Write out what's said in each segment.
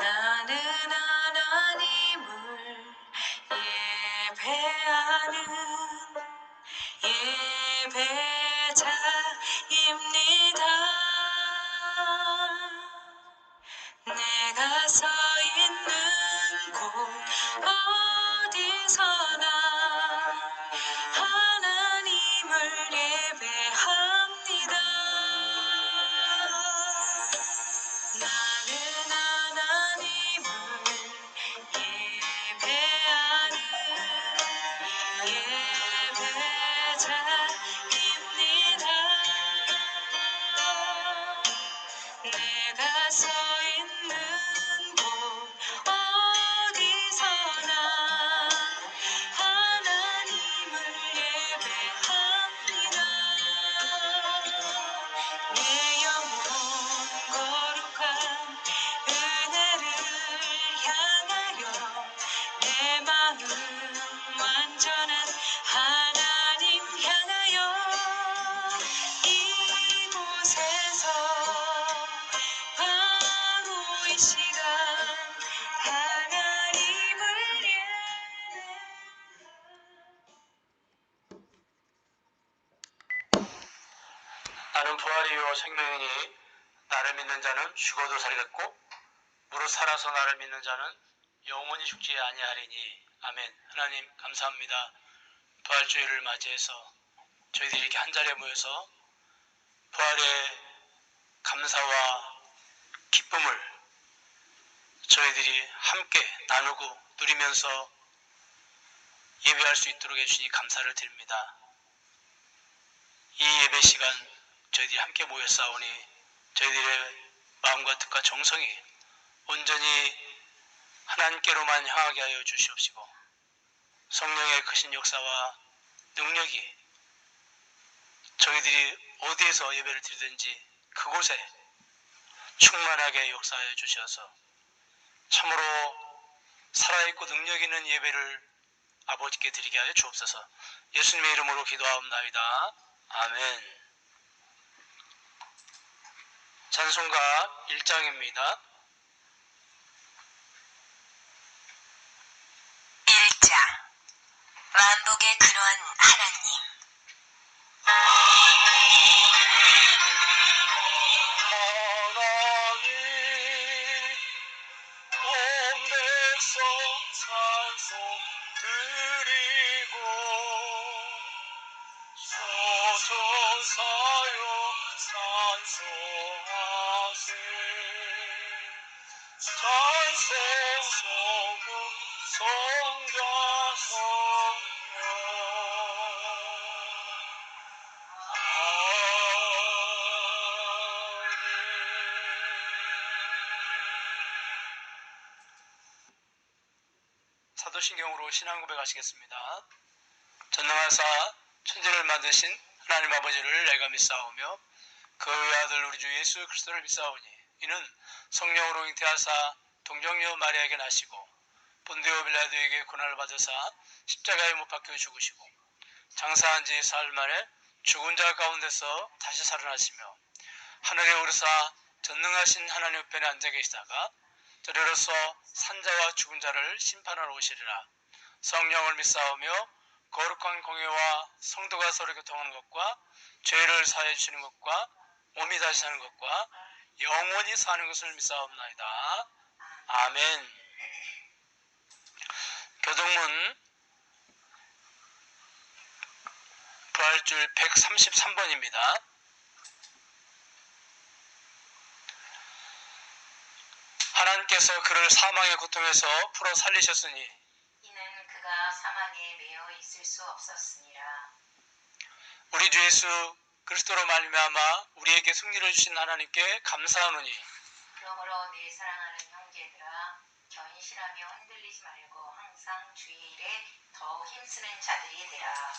나는 하나님을 예배하는 예배자입니다. 내가 서 있는 곳 어디서나 하나님을 예배합니다. 나는 하나님을 예배하는 예배자입니다. 내가 서 있는 곳 어디서나 하나님을 예배합니다. 내 영혼 거룩한 은혜를 향하여 내 마음 완전한 하나님 향하여 이곳에서 바로 이 시간 하나님을 나는 부활이요 생명이니 나를 믿는 자는 죽어도 살겠고 무릇 살아서 나를 믿는 자는 영원히 죽지 아니하리니. 아멘. 하나님 감사합니다. 부활주일을 맞이해서 저희들이 이렇게 한자리에 모여서 부활의 감사와 기쁨을 저희들이 함께 나누고 누리면서 예배할 수 있도록 해주시니 감사를 드립니다. 이 예배 시간 저희들이 함께 모였사오니 저희들의 마음과 뜻과 정성이 온전히 하나님께로만 향하게 하여 주시옵시고 성령의 크신 역사와 능력이 저희들이 어디에서 예배를 드리든지 그곳에 충만하게 역사하여 주셔서 참으로 살아있고 능력 있는 예배를 아버지께 드리게 하여 주옵소서. 예수님의 이름으로 기도하옵나이다. 아멘. 찬송가 1장입니다. 1장 만복의 근원 하나님. 하나님 온 백성 찬송 드리고 소천사여 찬송하세. 찬송 성부 성자 성령 사도신경으로 신앙 고백하시겠습니다. 전능하사 천지를 만드신 하나님 아버지를 내가 믿사오며 그의 아들 우리 주 예수 그리스도를 믿사오니 이는 성령으로 잉태하사 동정녀 마리아에게 나시고 본디오 빌라도에게 고난을 받으사 십자가에 못 박혀 죽으시고 장사한 지 사흘 만에 죽은 자 가운데서 다시 살아나시며 하늘에 오르사 전능하신 하나님 우편에 앉아 계시다가 저리로서 산자와 죽은 자를 심판하러 오시리라. 성령을 믿사오며 거룩한 공예와 성도가 서로 교통하는 것과 죄를 사해 주시는 것과 몸이 다시 사는 것과 영원히 사는 것을 믿사옵나이다. 아멘. 교동문 부활줄 133번입니다. 하나님께서 그를 사망의 고통에서 풀어 살리셨으니 이는 그가 사망에 매여 있을 수 없었으니라. 우리 주 예수 그리스도로 말미암아 우리에게 승리를 주신 하나님께 감사하노니 그러므로 내 사랑하는 형제들아 견실하며 흔들리지 말고 항상 주의 일에 더 힘쓰는 자들이 되라.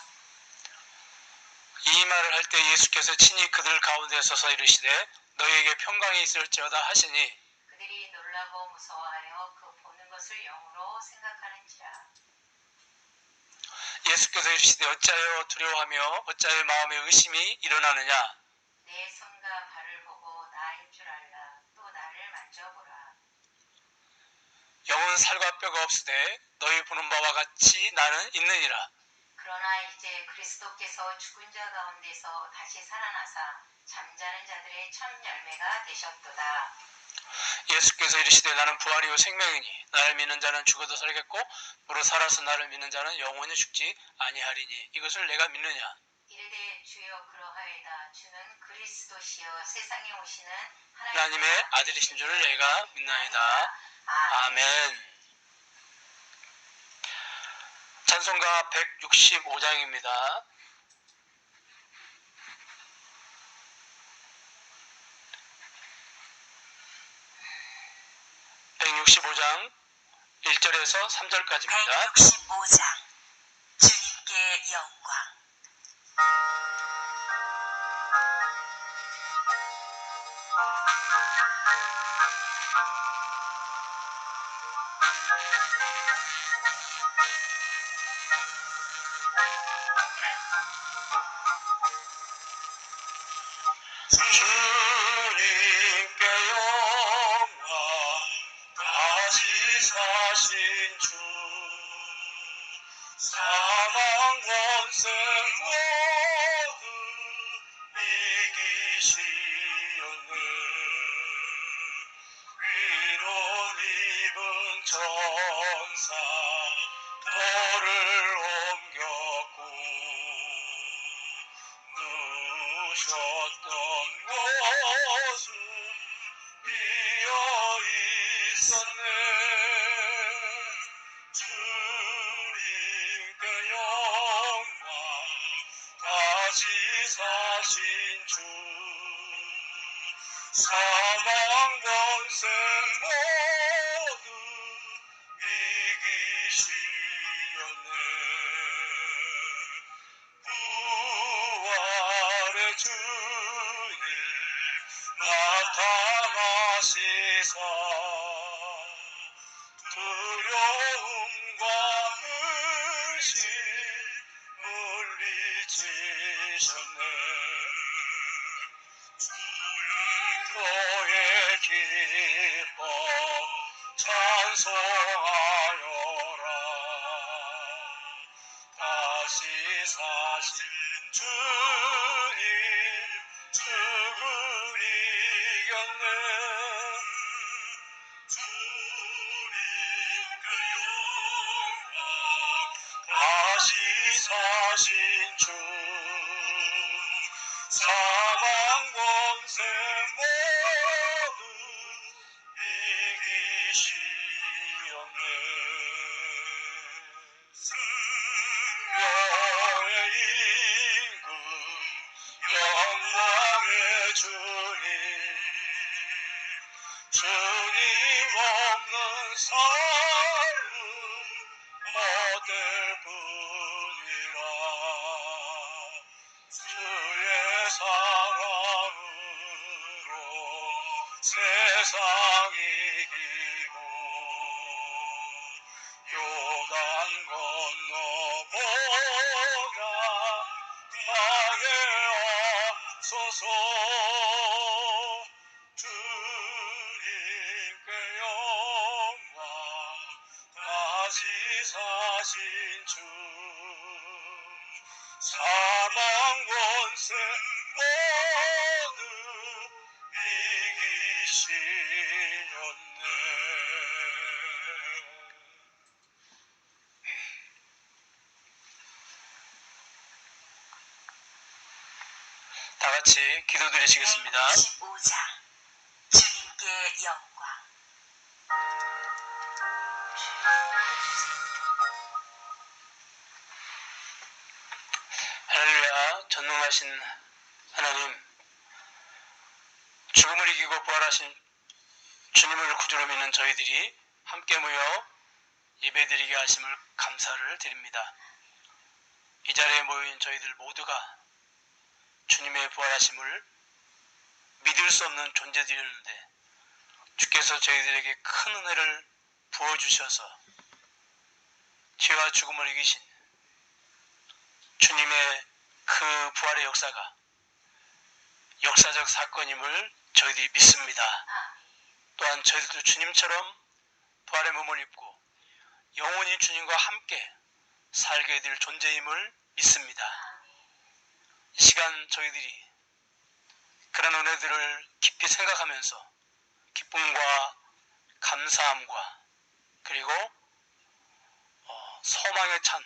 이 말을 할 때 예수께서 친히 그들 가운데 서서 이르시되 너희에게 평강이 있을지어다 하시니 그들이 놀라고 무서워하여 그 보는 것을 영으로 생각하는지라. 예수께서 이르시되 어찌하여 두려워하며 어찌하여 마음에 의심이 일어나느냐. 내 손과 발을 보고 나인 줄 알라. 또 나를 만져보라. 영은 살과 뼈가 없으되 너희 보는 바와 같이 나는 있느니라. 그러나 이제 그리스도께서 죽은 자 가운데서 다시 살아나사 잠자는 자들의 첫 열매가 되셨도다. 예수께서 이르시되 나는 부활이요 생명이니 나를 믿는 자는 죽어도 살겠고 무릇 살아서 나를 믿는 자는 영원히 죽지 아니하리니 이것을 내가 믿느냐. 이르되 주여 그러하이다. 주는 그리스도시여 세상에 오시는 하나님의 아들이신 줄을 내가 믿나이다. 아멘. 찬송가 165장입니다. (165장) 1절에서 3절까지입니다. 165장 주님께 영광. 주님께 영광 다시 사신 주 사망 권세 모두 이기시었네. 위로 입은 천사 너를 옮겼고 누우셨던 곳은 비어 있었네. 주님께 영광 다시 사신 주 사망 권세 모두 이기시었네. 부활의 주님 나타나시사 두려움과 의심 물리치셨네. 교회 기뻐 찬송하여라. 다시 사신 주님 죽을 이겼네. 주님께 영광 다시 사신 주 사망 권세 모두 이기시었네. 승려의 임금 영광의 주님 주님 없는 삶은 어떨 뿐이라. 주의 사랑으로 세상 이기고 요단 건너보냐 가게 하소서. 주님께 영광 다시 사신 주 사망 권세 모두 이기시었네. 다 같이 기도드리시겠습니다. 165장 주님께 영광. 할렐루야. 전능하신 하나님, 죽음을 이기고 부활하신 주님을 구주로 믿는 저희들이 함께 모여 예배드리게 하심을 감사를 드립니다. 이 자리에 모인 저희들 모두가 주님의 부활하심을 믿을 수 없는 존재들이었는데 주께서 저희들에게 큰 은혜를 부어주셔서 죄와 죽음을 이기신 주님의 그 부활의 역사가 역사적 사건임을 저희들이 믿습니다. 또한 저희들도 주님처럼 부활의 몸을 입고 영원히 주님과 함께 살게 될 존재임을 믿습니다. 이 시간 저희들이 그런 은혜들을 깊이 생각하면서 기쁨과 감사함과 그리고 소망에 찬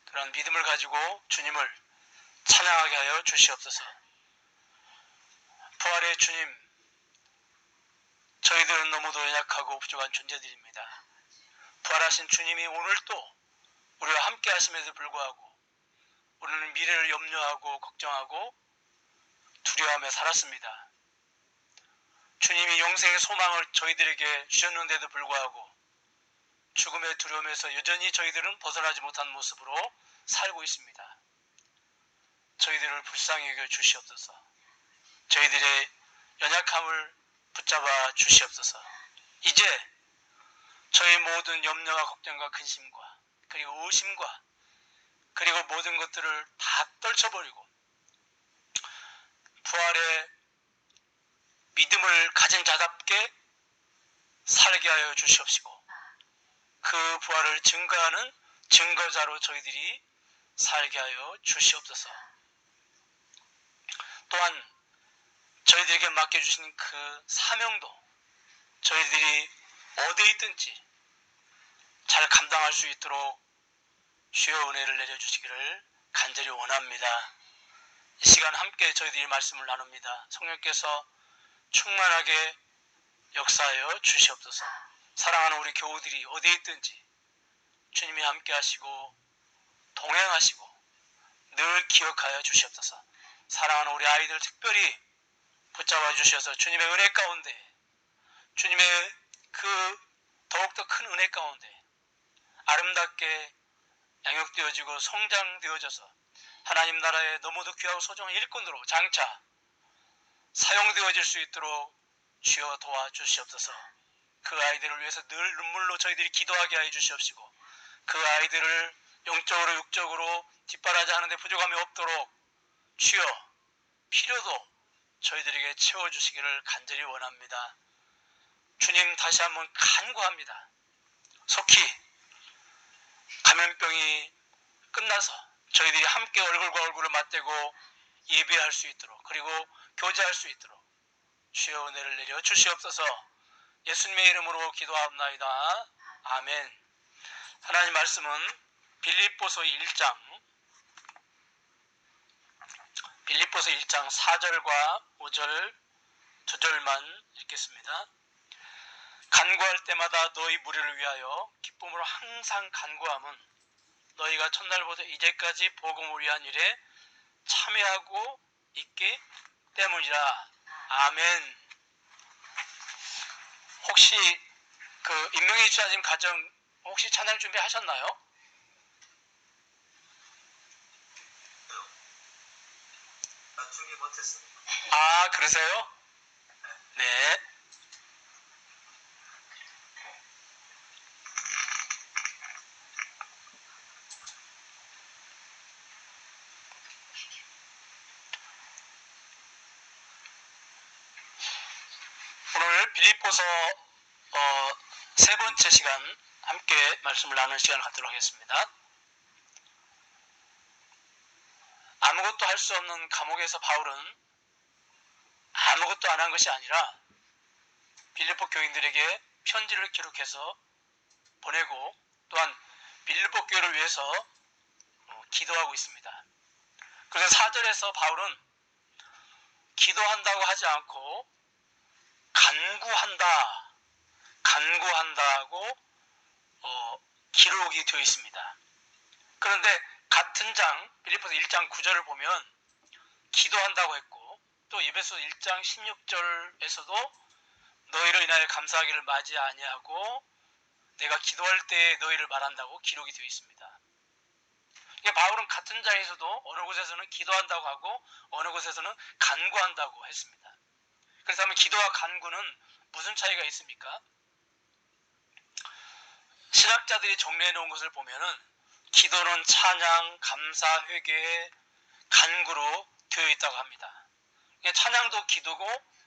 그런 믿음을 가지고 주님을 찬양하게 하여 주시옵소서. 부활의 주님, 저희들은 너무도 연약하고 부족한 존재들입니다. 부활하신 주님이 오늘 또 우리와 함께 하심에도 불구하고 우리는 미래를 염려하고 걱정하고 두려워하며 살았습니다. 주님이 영생의 소망을 저희들에게 주셨는데도 불구하고 죽음의 두려움에서 여전히 저희들은 벗어나지 못한 모습으로 살고 있습니다. 저희들을 불쌍히 여겨 주시옵소서. 저희들의 연약함을 붙잡아 주시옵소서. 이제 저희 모든 염려와 걱정과 근심과 그리고 의심과 그리고 모든 것들을 다 떨쳐버리고 부활의 믿음을 가진 자답게 살게 하여 주시옵시고 그 부활을 증거하는 증거자로 저희들이 살게 하여 주시옵소서. 또한 저희들에게 맡겨주신 그 사명도 저희들이 어디에 있든지 잘 감당할 수 있도록 주여 은혜를 내려주시기를 간절히 원합니다. 이 시간 함께 저희들이 말씀을 나눕니다. 성령께서 충만하게 역사하여 주시옵소서. 사랑하는 우리 교우들이 어디에 있든지 주님이 함께 하시고 동행하시고 늘 기억하여 주시옵소서. 사랑하는 우리 아이들 특별히 붙잡아 주셔서 주님의 은혜 가운데 주님의 그 더욱더 큰 은혜 가운데 아름답게 양육되어지고 성장되어져서 하나님 나라의 너무도 귀하고 소중한 일꾼으로 장차 사용되어질 수 있도록 주여 도와주시옵소서. 그 아이들을 위해서 늘 눈물로 저희들이 기도하게 하여 주시옵시고 그 아이들을 영적으로 육적으로 뒷바라지 하는데 부족함이 없도록 주여 필요도 저희들에게 채워주시기를 간절히 원합니다. 주님 다시 한번 간구합니다. 속히 감염병이 끝나서 저희들이 함께 얼굴과 얼굴을 맞대고 예배할 수 있도록 그리고 교제할 수 있도록 주여 은혜를 내려 주시옵소서. 예수님의 이름으로 기도하옵나이다. 아멘. 하나님 말씀은 빌립보서 1장 4절과 5절 2절만 읽겠습니다. 간구할 때마다 너희 무리를 위하여 기쁨으로 항상 간구함은 너희가 첫날부터 이제까지 복음을 위한 일에 참여하고 있기 때문이라. 아멘. 혹시 그 임명희 주사님 가정 혹시 찬양 준비하셨나요? 준비 못했습니다. 아, 그러세요? 네. 오늘 빌립보서 세 번째 시간 함께 말씀을 나누는 시간을 갖도록 하겠습니다. 아무것도 할 수 없는 감옥에서 바울은 아무것도 안 한 것이 아니라 빌립보 교인들에게 편지를 기록해서 보내고 또한 빌립보 교회를 위해서 기도하고 있습니다. 그래서 4절에서 바울은 기도한다고 하지 않고 간구한다고 기록이 되어 있습니다. 그런데 같은 장 빌립보서 1장 9절을 보면 기도한다고 했고 또 에베소 1장 16절에서도 너희를 인하여 감사하기를 맞이 아니하고 내가 기도할 때 너희를 말한다고 기록이 되어 있습니다. 그러니까 바울은 같은 장에서도 어느 곳에서는 기도한다고 하고 어느 곳에서는 간구한다고 했습니다. 그래서 하면 기도와 간구는 무슨 차이가 있습니까? 신학자들이 정리해 놓은 것을 보면은 기도는 찬양, 감사, 회개, 간구로 되어 있다고 합니다. 찬양도 기도고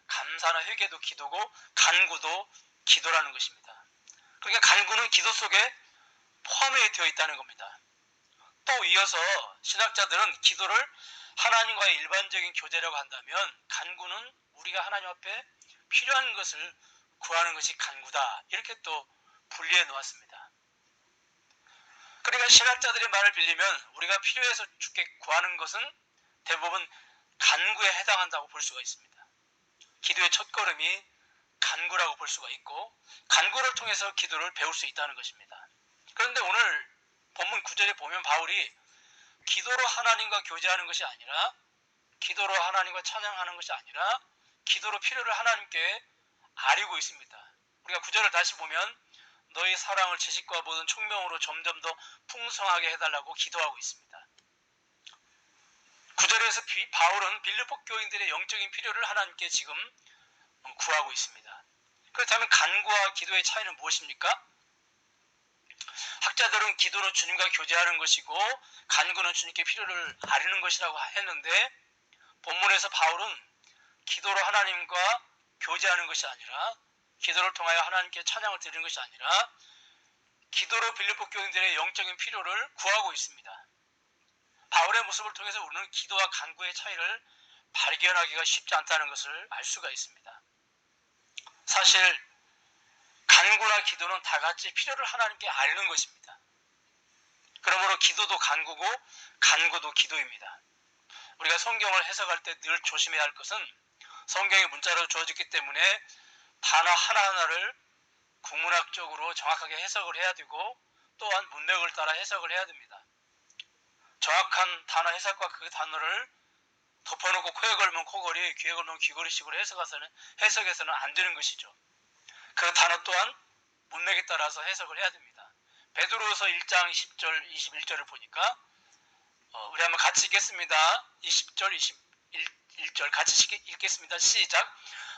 감사나 회개도 기도고 간구도 기도라는 것입니다. 그러니까 간구는 기도 속에 포함이 되어 있다는 겁니다. 또 이어서 신학자들은 기도를 하나님과의 일반적인 교제라고 한다면 간구는 우리가 하나님 앞에 필요한 것을 구하는 것이 간구다. 이렇게 또 분리해 놓았습니다. 그러니까 신학자들의 말을 빌리면 우리가 필요해서 주께 구하는 것은 대부분 간구에 해당한다고 볼 수가 있습니다. 기도의 첫걸음이 간구라고 볼 수가 있고 간구를 통해서 기도를 배울 수 있다는 것입니다. 그런데 오늘 본문 9절에 보면 바울이 기도로 하나님과 교제하는 것이 아니라 기도로 하나님과 찬양하는 것이 아니라 기도로 필요를 하나님께 아뢰고 있습니다. 우리가 9절을 다시 보면 너희 사랑을 지식과 모든 총명으로 점점 더 풍성하게 해달라고 기도하고 있습니다. 9절에서 바울은 빌립보 교인들의 영적인 필요를 하나님께 지금 구하고 있습니다. 그렇다면 간구와 기도의 차이는 무엇입니까? 학자들은 기도는 주님과 교제하는 것이고 간구는 주님께 필요를 아뢰는 것이라고 했는데 본문에서 바울은 기도로 하나님과 교제하는 것이 아니라 기도를 통하여 하나님께 찬양을 드리는 것이 아니라 기도로 빌립보 교인들의 영적인 필요를 구하고 있습니다. 바울의 모습을 통해서 우리는 기도와 간구의 차이를 발견하기가 쉽지 않다는 것을 알 수가 있습니다. 사실 간구나 기도는 다 같이 필요를 하나님께 아뢰는 것입니다. 그러므로 기도도 간구고 간구도 기도입니다. 우리가 성경을 해석할 때 늘 조심해야 할 것은 성경이 문자로 주어졌기 때문에 단어 하나하나를 국문학적으로 정확하게 해석을 해야 되고 또한 문맥을 따라 해석을 해야 됩니다. 정확한 단어 해석과 그 단어를 덮어놓고 코에 걸면 코걸이, 귀에 걸면 귀걸이식으로 해석해서는 안 되는 것이죠. 그 단어 또한 문맥에 따라서 해석을 해야 됩니다. 베드로후서 1장 20절, 21절을 보니까 우리 한번 같이 읽겠습니다. 20절, 21절 같이 읽겠습니다. 시작.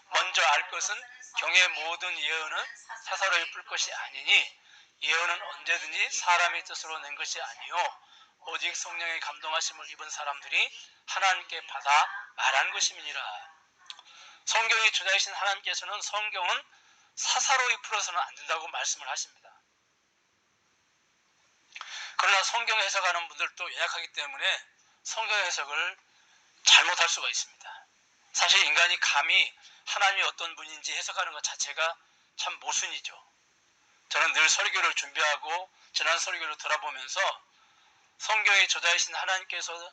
먼저 알 것은 경의 모든 예언은 사사로이 풀 것이 아니니 예언은 언제든지 사람의 뜻으로 낸 것이 아니요 오직 성령의 감동하심을 입은 사람들이 하나님께 받아 말한 것임이니라. 성경의 저자이신 하나님께서는 성경은 사사로이 풀어서는 안 된다고 말씀을 하십니다. 그러나 성경 해석하는 분들도 연약하기 때문에 성경 해석을 잘못할 수가 있습니다. 사실 인간이 감히 하나님이 어떤 분인지 해석하는 것 자체가 참 모순이죠. 저는 늘 설교를 준비하고 지난 설교를 돌아보면서 성경의 저자이신 하나님께서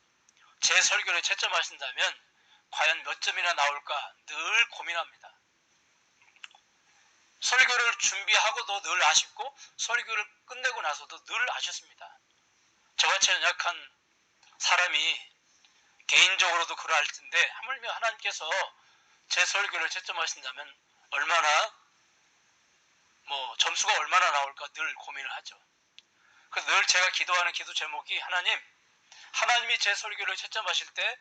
제 설교를 채점하신다면 과연 몇 점이나 나올까 늘 고민합니다. 설교를 준비하고도 늘 아쉽고 설교를 끝내고 나서도 늘 아쉽습니다. 저같이 연약한 사람이 개인적으로도 그러할 텐데 하물며 하나님께서 제 설교를 채점하신다면 얼마나 점수가 얼마나 나올까 늘 고민을 하죠. 그래서 늘 제가 기도하는 기도 제목이 하나님이 제 설교를 채점하실 때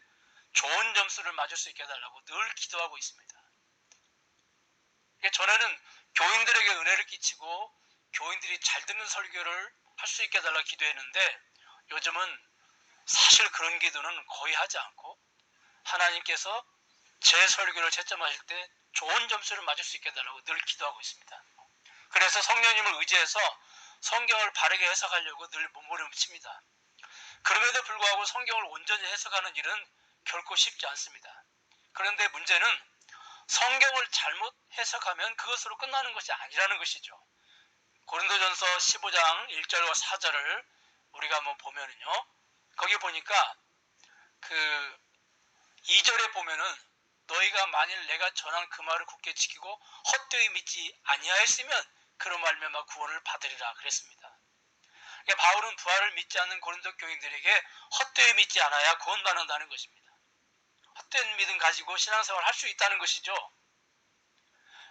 좋은 점수를 맞을 수 있게 해달라고 늘 기도하고 있습니다. 전에는 교인들에게 은혜를 끼치고 교인들이 잘 듣는 설교를 할 수 있게 해달라고 기도했는데 요즘은 사실 그런 기도는 거의 하지 않고 하나님께서 제 설교를 채점하실 때 좋은 점수를 맞을 수 있게 해달라고 늘 기도하고 있습니다. 그래서 성령님을 의지해서 성경을 바르게 해석하려고 늘 몸부림칩니다. 그럼에도 불구하고 성경을 온전히 해석하는 일은 결코 쉽지 않습니다. 그런데 문제는 성경을 잘못 해석하면 그것으로 끝나는 것이 아니라는 것이죠. 고린도전서 15장 1절과 4절을 우리가 한번 보면은요. 거기 보니까 그 2절에 보면은 너희가 만일 내가 전한 그 말을 굳게 지키고 헛되이 믿지 아니하였으면 그로 말미암아 구원을 받으리라 그랬습니다. 그러니까 바울은 부활을 믿지 않는 고린도 교인들에게 헛되이 믿지 않아야 구원받는다는 것입니다. 헛된 믿음 가지고 신앙생활을 할 수 있다는 것이죠.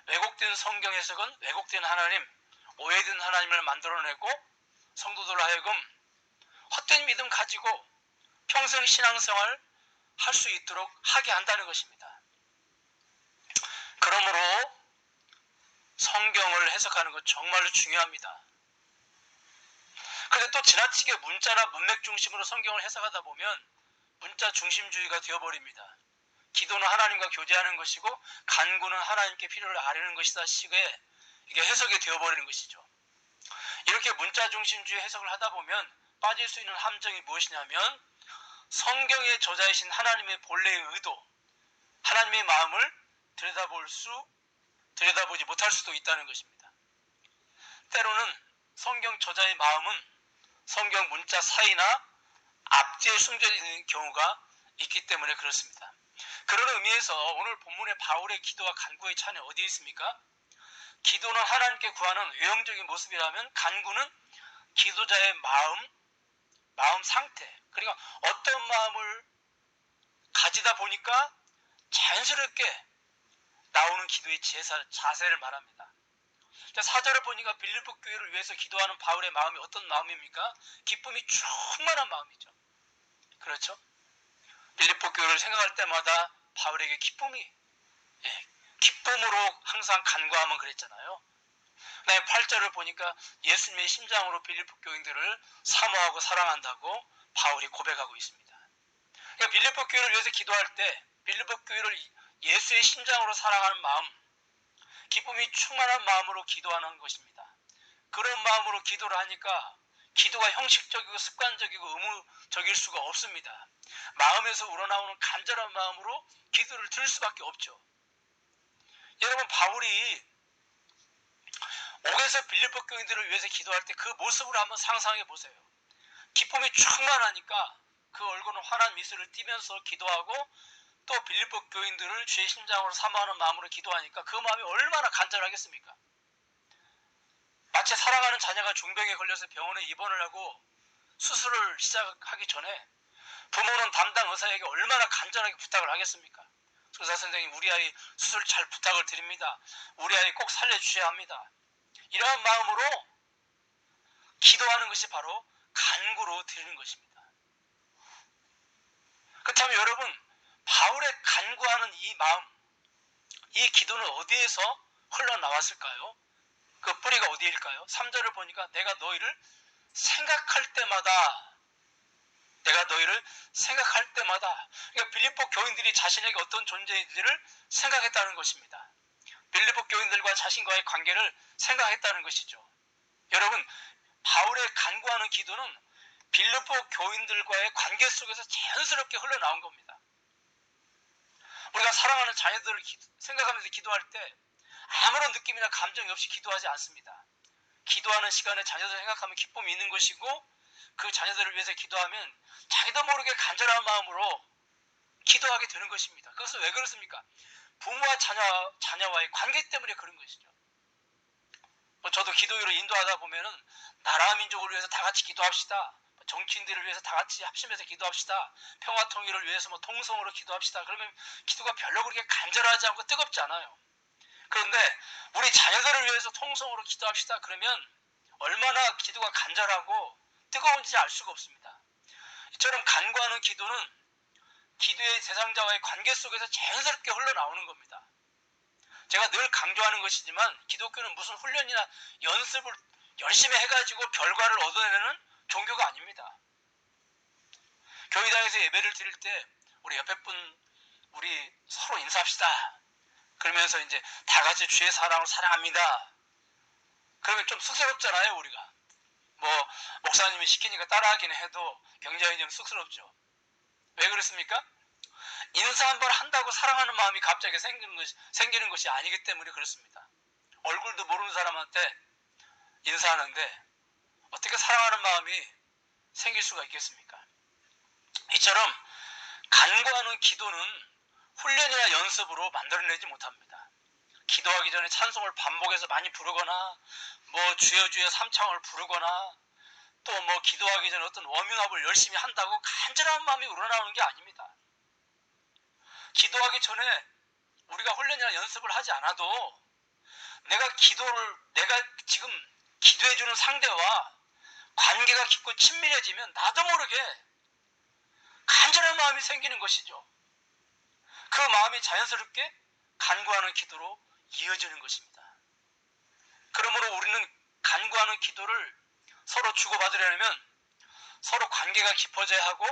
왜곡된 성경 해석은 왜곡된 하나님, 오해된 하나님을 만들어내고 성도들로 하여금 헛된 믿음 가지고 평생 신앙생활 할 수 있도록 하게 한다는 것입니다. 그러므로 성경을 해석하는 것 정말로 중요합니다. 그런데 또 지나치게 문자나 문맥 중심으로 성경을 해석하다 보면 문자 중심주의가 되어버립니다. 기도는 하나님과 교제하는 것이고 간구는 하나님께 필요를 아뢰는 것이다 식의 이게 해석이 되어버리는 것이죠. 이렇게 문자 중심주의 해석을 하다 보면 빠질 수 있는 함정이 무엇이냐면 성경의 저자이신 하나님의 본래의 의도, 하나님의 마음을 들여다보지 못할 수도 있다는 것입니다. 때로는 성경 저자의 마음은 성경 문자 사이나 앞뒤에 숨겨져 있는 경우가 있기 때문에 그렇습니다. 그런 의미에서 오늘 본문의 바울의 기도와 간구의 차이는 어디에 있습니까? 기도는 하나님께 구하는 외형적인 모습이라면 간구는 기도자의 마음 상태, 그러니까 어떤 마음을 가지다 보니까 자연스럽게 나오는 기도의 자세를 말합니다. 4절을 보니까 빌립보 교회를 위해서 기도하는 바울의 마음이 어떤 마음입니까? 기쁨이 충만한 마음이죠. 그렇죠? 빌립보 교회를 생각할 때마다 바울에게 기쁨으로 항상 간구하면 그랬잖아요. 그다음에 8절을 보니까 예수님의 심장으로 빌립보 교인들을 사모하고 사랑한다고 바울이 고백하고 있습니다. 그러니까 빌립보 교회를 위해서 기도할 때 빌립보 교회를 예수의 심장으로 사랑하는 마음, 기쁨이 충만한 마음으로 기도하는 것입니다. 그런 마음으로 기도를 하니까 기도가 형식적이고 습관적이고 의무적일 수가 없습니다. 마음에서 우러나오는 간절한 마음으로 기도를 드릴 수밖에 없죠. 여러분, 바울이 옥에서 빌립보 교인들을 위해서 기도할 때 그 모습을 한번 상상해 보세요. 기쁨이 충만하니까 그 얼굴은 환한 미소를 띠면서 기도하고 또 빌립보 교인들을 주의 심장으로 사모하는 마음으로 기도하니까 그 마음이 얼마나 간절하겠습니까? 마치 사랑하는 자녀가 중병에 걸려서 병원에 입원을 하고 수술을 시작하기 전에 부모는 담당 의사에게 얼마나 간절하게 부탁을 하겠습니까? 의사 선생님, 우리 아이 수술 잘 부탁을 드립니다. 우리 아이 꼭 살려주셔야 합니다. 이러한 마음으로 기도하는 것이 바로 간구로 드리는 것입니다. 그렇다면 여러분, 바울의 간구하는 이 마음, 이 기도는 어디에서 흘러나왔을까요? 그 뿌리가 어디일까요? 3절을 보니까 내가 너희를 생각할 때마다 그러니까 빌립보 교인들이 자신에게 어떤 존재인지를 생각했다는 것입니다. 빌립보 교인들과 자신과의 관계를 생각했다는 것이죠. 여러분, 바울의 간구하는 기도는 빌립보 교인들과의 관계 속에서 자연스럽게 흘러나온 겁니다. 우리가 사랑하는 자녀들을 생각하면서 기도할 때 아무런 느낌이나 감정이 없이 기도하지 않습니다. 기도하는 시간에 자녀들 생각하면 기쁨이 있는 것이고 그 자녀들을 위해서 기도하면 자기도 모르게 간절한 마음으로 기도하게 되는 것입니다. 그것은 왜 그렇습니까? 부모와 자녀와의 관계 때문에 그런 것이죠. 저도 기도회로 인도하다 보면은 나라와 민족을 위해서 다 같이 기도합시다. 정치인들을 위해서 다 같이 합심해서 기도합시다. 평화 통일을 위해서 통성으로 기도합시다. 그러면 기도가 별로 그렇게 간절하지 않고 뜨겁지 않아요. 그런데 우리 자녀들을 위해서 통성으로 기도합시다. 그러면 얼마나 기도가 간절하고 뜨거운지 알 수가 없습니다. 이처럼 간구하는 기도는 기도의 대상자와의 관계 속에서 자연스럽게 흘러나오는 겁니다. 제가 늘 강조하는 것이지만 기독교는 무슨 훈련이나 연습을 열심히 해가지고 결과를 얻어내는 종교가 아닙니다. 교회당에서 예배를 드릴 때 우리 옆에 분 우리 서로 인사합시다. 그러면서 이제 다 같이 주의 사랑을 사랑합니다. 그러면 좀 쑥스럽잖아요, 우리가. 목사님이 시키니까 따라하긴 해도 굉장히 좀 쑥스럽죠. 왜 그렇습니까? 인사 한번 한다고 사랑하는 마음이 갑자기 생기는 것이 아니기 때문에 그렇습니다. 얼굴도 모르는 사람한테 인사하는데 어떻게 사랑하는 마음이 생길 수가 있겠습니까? 이처럼 간구하는 기도는 훈련이나 연습으로 만들어내지 못합니다. 기도하기 전에 찬송을 반복해서 많이 부르거나 주여 주여 삼창을 부르거나 또 기도하기 전에 어떤 워밍업을 열심히 한다고 간절한 마음이 우러나오는 게 아닙니다. 기도하기 전에 우리가 훈련이나 연습을 하지 않아도 내가 지금 기도해주는 상대와 관계가 깊고 친밀해지면 나도 모르게 간절한 마음이 생기는 것이죠. 그 마음이 자연스럽게 간구하는 기도로 이어지는 것입니다. 그러므로 우리는 간구하는 기도를 서로 주고받으려면 서로 관계가 깊어져야 하고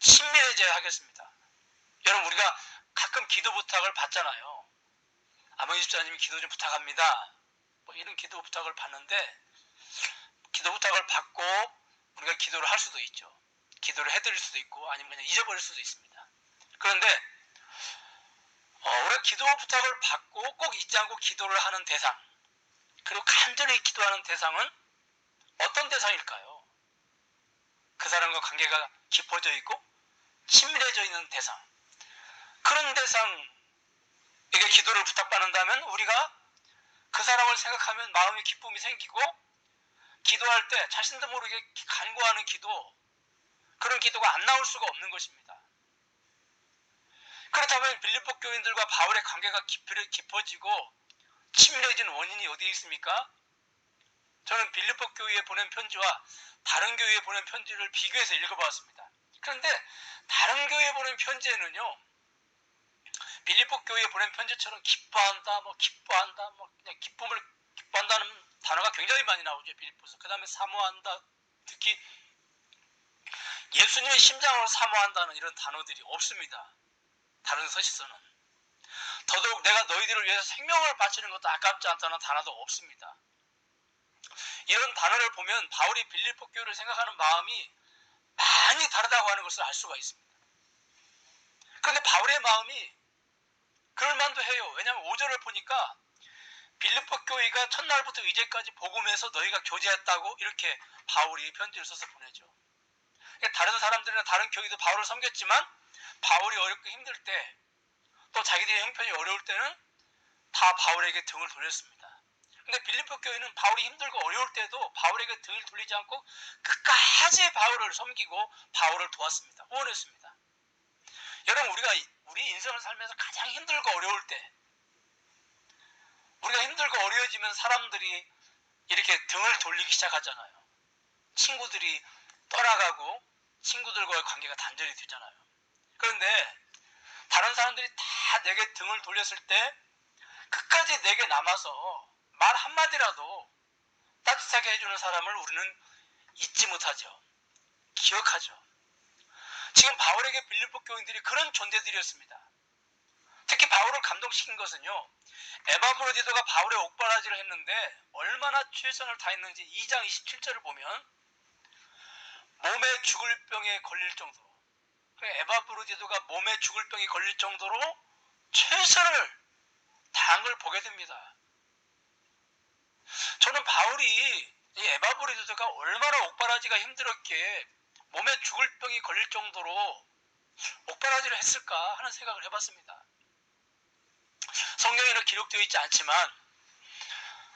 친밀해져야 하겠습니다. 여러분, 우리가 가끔 기도 부탁을 받잖아요. 아버지 집사님이 기도 좀 부탁합니다. 이런 기도 부탁을 받는데 기도 부탁을 받고 우리가 기도를 할 수도 있죠. 기도를 해드릴 수도 있고 아니면 그냥 잊어버릴 수도 있습니다. 그런데 우리가 기도 부탁을 받고 꼭 잊지 않고 기도를 하는 대상, 그리고 간절히 기도하는 대상은 어떤 대상일까요? 그 사람과 관계가 깊어져 있고 친밀해져 있는 대상, 그런 대상에게 기도를 부탁받는다면 우리가 그 사람을 생각하면 마음의 기쁨이 생기고 기도할 때 자신도 모르게 간구하는 기도, 그런 기도가 안 나올 수가 없는 것입니다. 그렇다면 빌립보 교인들과 바울의 관계가 깊어지고 친밀해진 원인이 어디에 있습니까? 저는 빌립보 교회에 보낸 편지와 다른 교회에 보낸 편지를 비교해서 읽어봤습니다. 그런데 다른 교회에 보낸 편지에는요, 빌립보 교회에 보낸 편지처럼 기뻐한다, 기뻐한다, 그냥 기뻐한다는 단어가 굉장히 많이 나오죠, 빌립보서. 그 다음에 사모한다, 특히 예수님의 심장으로 사모한다는 이런 단어들이 없습니다. 다른 서신서는. 더더욱 내가 너희들을 위해서 생명을 바치는 것도 아깝지 않다는 단어도 없습니다. 이런 단어를 보면 바울이 빌립보 교회를 생각하는 마음이 많이 다르다고 하는 것을 알 수가 있습니다. 그런데 바울의 마음이 그럴만도 해요. 왜냐하면 5절을 보니까 빌립보 교회가 첫날부터 이제까지 복음에서 너희가 교제했다고 이렇게 바울이 편지를 써서 보내죠. 그러니까 다른 사람들이나 다른 교회도 바울을 섬겼지만 바울이 어렵고 힘들 때, 또 자기들의 형편이 어려울 때는 다 바울에게 등을 돌렸습니다. 근데 빌립보 교회는 바울이 힘들고 어려울 때도 바울에게 등을 돌리지 않고 끝까지 바울을 섬기고 바울을 도왔습니다. 후원했습니다. 여러분, 우리 인생을 살면서 가장 힘들고 어려울 때, 우리가 힘들고 어려워지면 사람들이 이렇게 등을 돌리기 시작하잖아요. 친구들이 떠나가고 친구들과의 관계가 단절이 되잖아요. 그런데 다른 사람들이 다 내게 등을 돌렸을 때 끝까지 내게 남아서 말 한마디라도 따뜻하게 해주는 사람을 우리는 잊지 못하죠. 기억하죠. 지금 바울에게 빌립보 교인들이 그런 존재들이었습니다. 특히 바울을 감동시킨 것은요, 에바브로디도가 바울의 옥바라지를 했는데 얼마나 최선을 다했는지 2장 27절을 보면 몸에 죽을 병에 걸릴 정도로, 에바브로디도가 몸에 죽을 병이 걸릴 정도로 최선을 다한 걸 보게 됩니다. 저는 바울이 이 에바브로디도가 얼마나 옥바라지가 힘들었기에 몸에 죽을 병이 걸릴 정도로 옥바라지를 했을까 하는 생각을 해봤습니다. 성경에는 기록되어 있지 않지만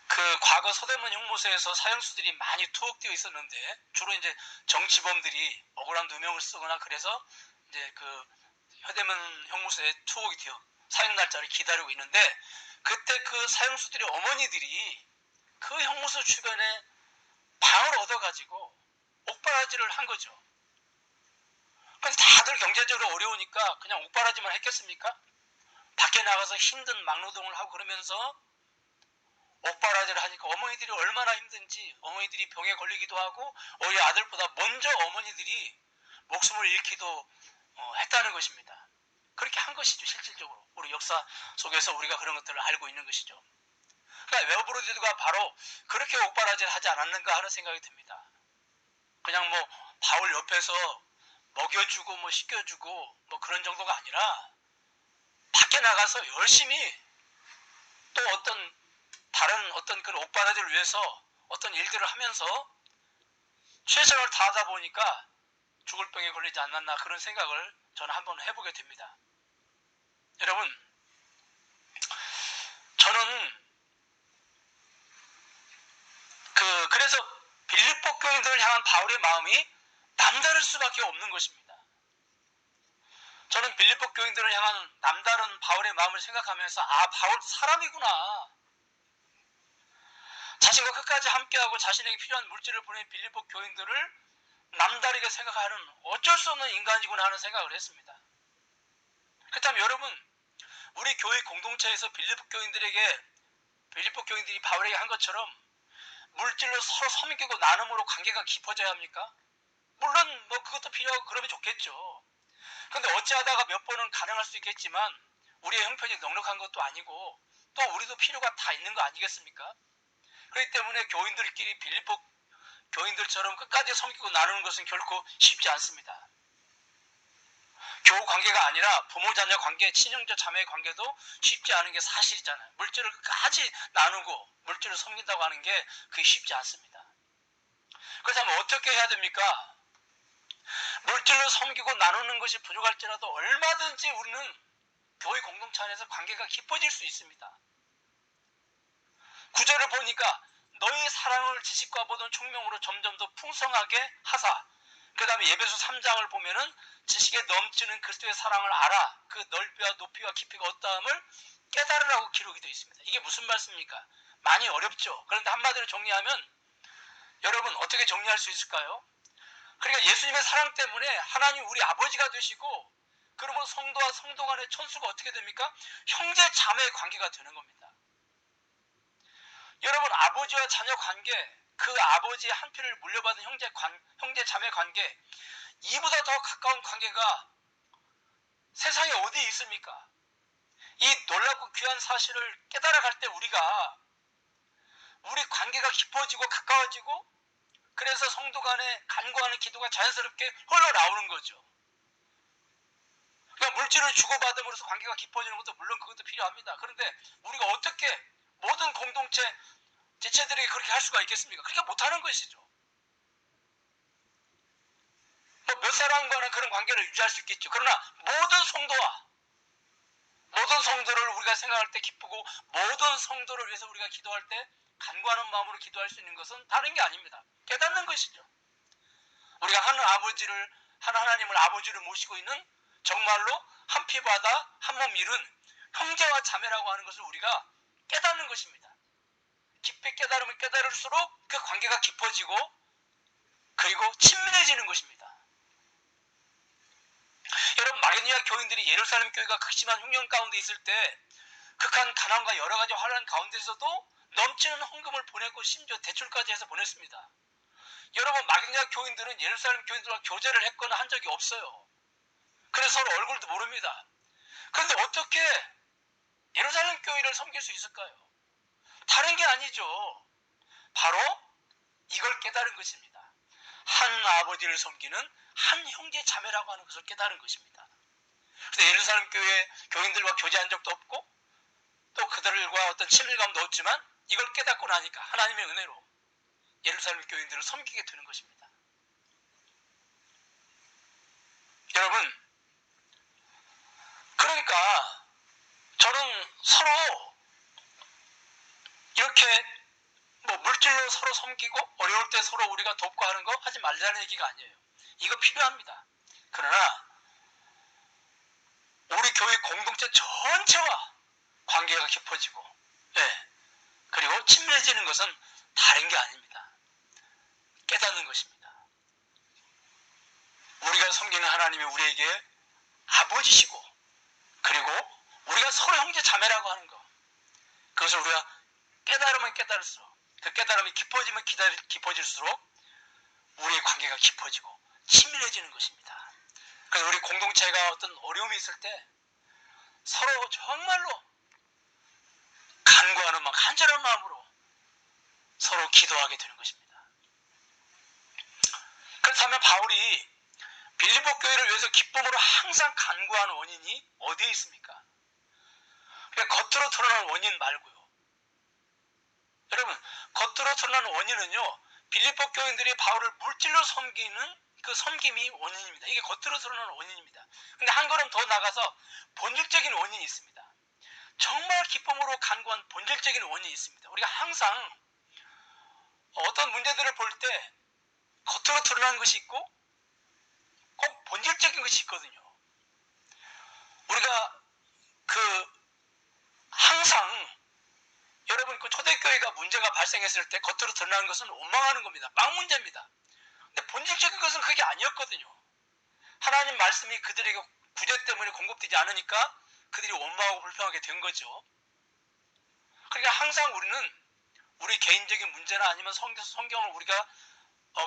그 과거 서대문 형무소에서 사형수들이 많이 투옥되어 있었는데 주로 이제 정치범들이 억울한 누명을 쓰거나 그래서 이제 그 서대문 형무소에 투옥이 되어 사형 날짜를 기다리고 있는데, 그때 그 사형수들의 어머니들이 그 형무소 주변에 방을 얻어가지고 옥바라지를 한 거죠. 근데 다들 경제적으로 어려우니까 그냥 옥바라지만 했겠습니까? 밖에 나가서 힘든 막노동을 하고 그러면서 옥바라지를 하니까 어머니들이 얼마나 힘든지, 어머니들이 병에 걸리기도 하고 오히려 아들보다 먼저 어머니들이 목숨을 잃기도 했다는 것입니다. 그렇게 한 것이죠. 실질적으로 우리 역사 속에서 우리가 그런 것들을 알고 있는 것이죠. 그러니까 에바브로디도가 바로 그렇게 옥바라지를 하지 않았는가 하는 생각이 듭니다. 그냥 바울 옆에서 먹여주고 씻겨주고 그런 정도가 아니라 밖에 나가서 열심히 또 다른 그런 옥바라지를 위해서 어떤 일들을 하면서 최선을 다하다 보니까 죽을 병에 걸리지 않았나, 그런 생각을 저는 한번 해보게 됩니다. 여러분, 저는 그래서 빌립보 교인들을 향한 바울의 마음이 남다를 수밖에 없는 것입니다. 저는 빌립보 교인들을 향한 남다른 바울의 마음을 생각하면서 바울 사람이구나. 자신과 끝까지 함께하고 자신에게 필요한 물질을 보낸 빌립보 교인들을 남다르게 생각하는 어쩔 수 없는 인간이구나 하는 생각을 했습니다. 그렇다면 여러분, 우리 교회 공동체에서 빌립보 교인들이 바울에게 한 것처럼 물질로 서로 섬기고 나눔으로 관계가 깊어져야 합니까? 물론 그것도 필요하고 그러면 좋겠죠. 그런데 어찌하다가 몇 번은 가능할 수 있겠지만 우리의 형편이 넉넉한 것도 아니고 또 우리도 필요가 다 있는 거 아니겠습니까? 그렇기 때문에 교인들끼리 빌립보 교인들처럼 끝까지 섬기고 나누는 것은 결코 쉽지 않습니다. 교우 관계가 아니라 부모 자녀 관계, 친형제 자매의 관계도 쉽지 않은 게 사실이잖아요. 물질을 끝까지 나누고 물질을 섬긴다고 하는 게 그게 쉽지 않습니다. 그렇다면 어떻게 해야 됩니까? 물질로 섬기고 나누는 것이 부족할지라도 얼마든지 우리는 교회 공동체 안에서 관계가 깊어질 수 있습니다. 구절을 보니까 너희 사랑을 지식과 모든 총명으로 점점 더 풍성하게 하사, 그 다음에 예배소 3장을 보면은 지식에 넘치는 그리스도의 사랑을 알아 그 넓이와 높이와 깊이가 어떠함을 깨달으라고 기록이 되어 있습니다. 이게 무슨 말씀입니까? 많이 어렵죠. 그런데 한마디로 정리하면 여러분 어떻게 정리할 수 있을까요? 그러니까 예수님의 사랑 때문에 하나님 우리 아버지가 되시고, 그러면 성도와 성도 간의 천수가 어떻게 됩니까? 형제 자매의 관계가 되는 겁니다. 여러분 아버지와 자녀 관계, 그 아버지의 한 피를 물려받은 형제 자매 관계, 이보다 더 가까운 관계가 세상에 어디에 있습니까? 이 놀랍고 귀한 사실을 깨달아갈 때 우리 관계가 깊어지고 가까워지고, 그래서 성도 간에 간구하는 기도가 자연스럽게 흘러나오는 거죠. 그러니까 물질을 주고받음으로써 관계가 깊어지는 것도 물론 그것도 필요합니다. 그런데 우리가 어떻게 모든 공동체 지체들에게 그렇게 할 수가 있겠습니까? 그렇게 못하는 것이죠. 몇 사람과는 그런 관계를 유지할 수 있겠죠. 그러나 모든 성도를 우리가 생각할 때 기쁘고, 모든 성도를 위해서 우리가 기도할 때 간구하는 마음으로 기도할 수 있는 것은 다른 게 아닙니다. 깨닫는 것이죠. 우리가 하나님을 아버지를 모시고 있는 정말로 한 피바다 한 몸 이룬 형제와 자매라고 하는 것을 우리가 깨닫는 것입니다. 깊이 깨달으면 깨달을수록 그 관계가 깊어지고 그리고 친밀해지는 것입니다. 여러분 마게도니아 교인들이 예루살렘 교회가 극심한 흉년 가운데 있을 때 극한 가난과 여러 가지 환난 가운데서도 넘치는 헌금을 보냈고 심지어 대출까지 해서 보냈습니다. 여러분 마게도니아 교인들은 예루살렘 교인들과 교제를 했거나 한 적이 없어요. 그래서 서로 얼굴도 모릅니다. 그런데 어떻게 예루살렘 교회를 섬길 수 있을까요? 다른 게 아니죠. 바로 이걸 깨달은 것입니다. 한 아버지를 섬기는 한 형제 자매라고 하는 것을 깨달은 것입니다. 그래서 예루살렘 교회 교인들과 교제한 적도 없고 또 그들과 어떤 친밀감도 없지만 이걸 깨닫고 나니까 하나님의 은혜로 예루살렘 교인들을 섬기게 되는 것입니다. 여러분, 그러니까 저는 서로 이렇게 물질로 서로 섬기고 어려울 때 서로 우리가 돕고 하는 거 하지 말자는 얘기가 아니에요. 이거 필요합니다. 그러나 우리 교회 공동체 전체와 관계가 깊어지고 그리고 친밀해지는 것은 다른 게 아닙니다. 깨닫는 것입니다. 우리가 섬기는 하나님이 우리에게 아버지시고, 그리고 우리가 서로 형제 자매라고 하는 것, 그것을 우리가 깨달으면 깨달을수록, 그 깨달음이 깊어지면 깊어질수록 우리의 관계가 깊어지고 친밀해지는 것입니다. 그래서 우리 공동체가 어떤 어려움이 있을 때 서로 정말로 간구하는 마음, 간절한 마음으로 서로 기도하게 되는 것입니다. 그렇다면 바울이 빌립보 교회를 위해서 기쁨으로 항상 간구하는 원인이 어디에 있습니까? 그러니까 겉으로 드러나는 원인 말고요. 여러분, 겉으로 드러나는 원인은요, 빌립보 교인들이 바울을 물질로 섬기는 그 섬김이 원인입니다. 이게 겉으로 드러나는 원인입니다. 근데 한 걸음 더 나가서 본질적인 원인이 있습니다. 정말 기쁨으로 간구한 본질적인 원인이 있습니다. 우리가 항상 어떤 문제들을 볼 때 겉으로 드러나는 것이 있고 꼭 본질적인 것이 있거든요. 우리가 항상 여러분 초대교회가 문제가 발생했을 때 겉으로 드러나는 것은 원망하는 겁니다. 빵 문제입니다. 근데 본질적인 것은 그게 아니었거든요. 하나님 말씀이 그들에게 구제 때문에 공급되지 않으니까 그들이 원망하고 불평하게 된 거죠. 그러니까 항상 우리는 우리 개인적인 문제나 아니면 성경을 우리가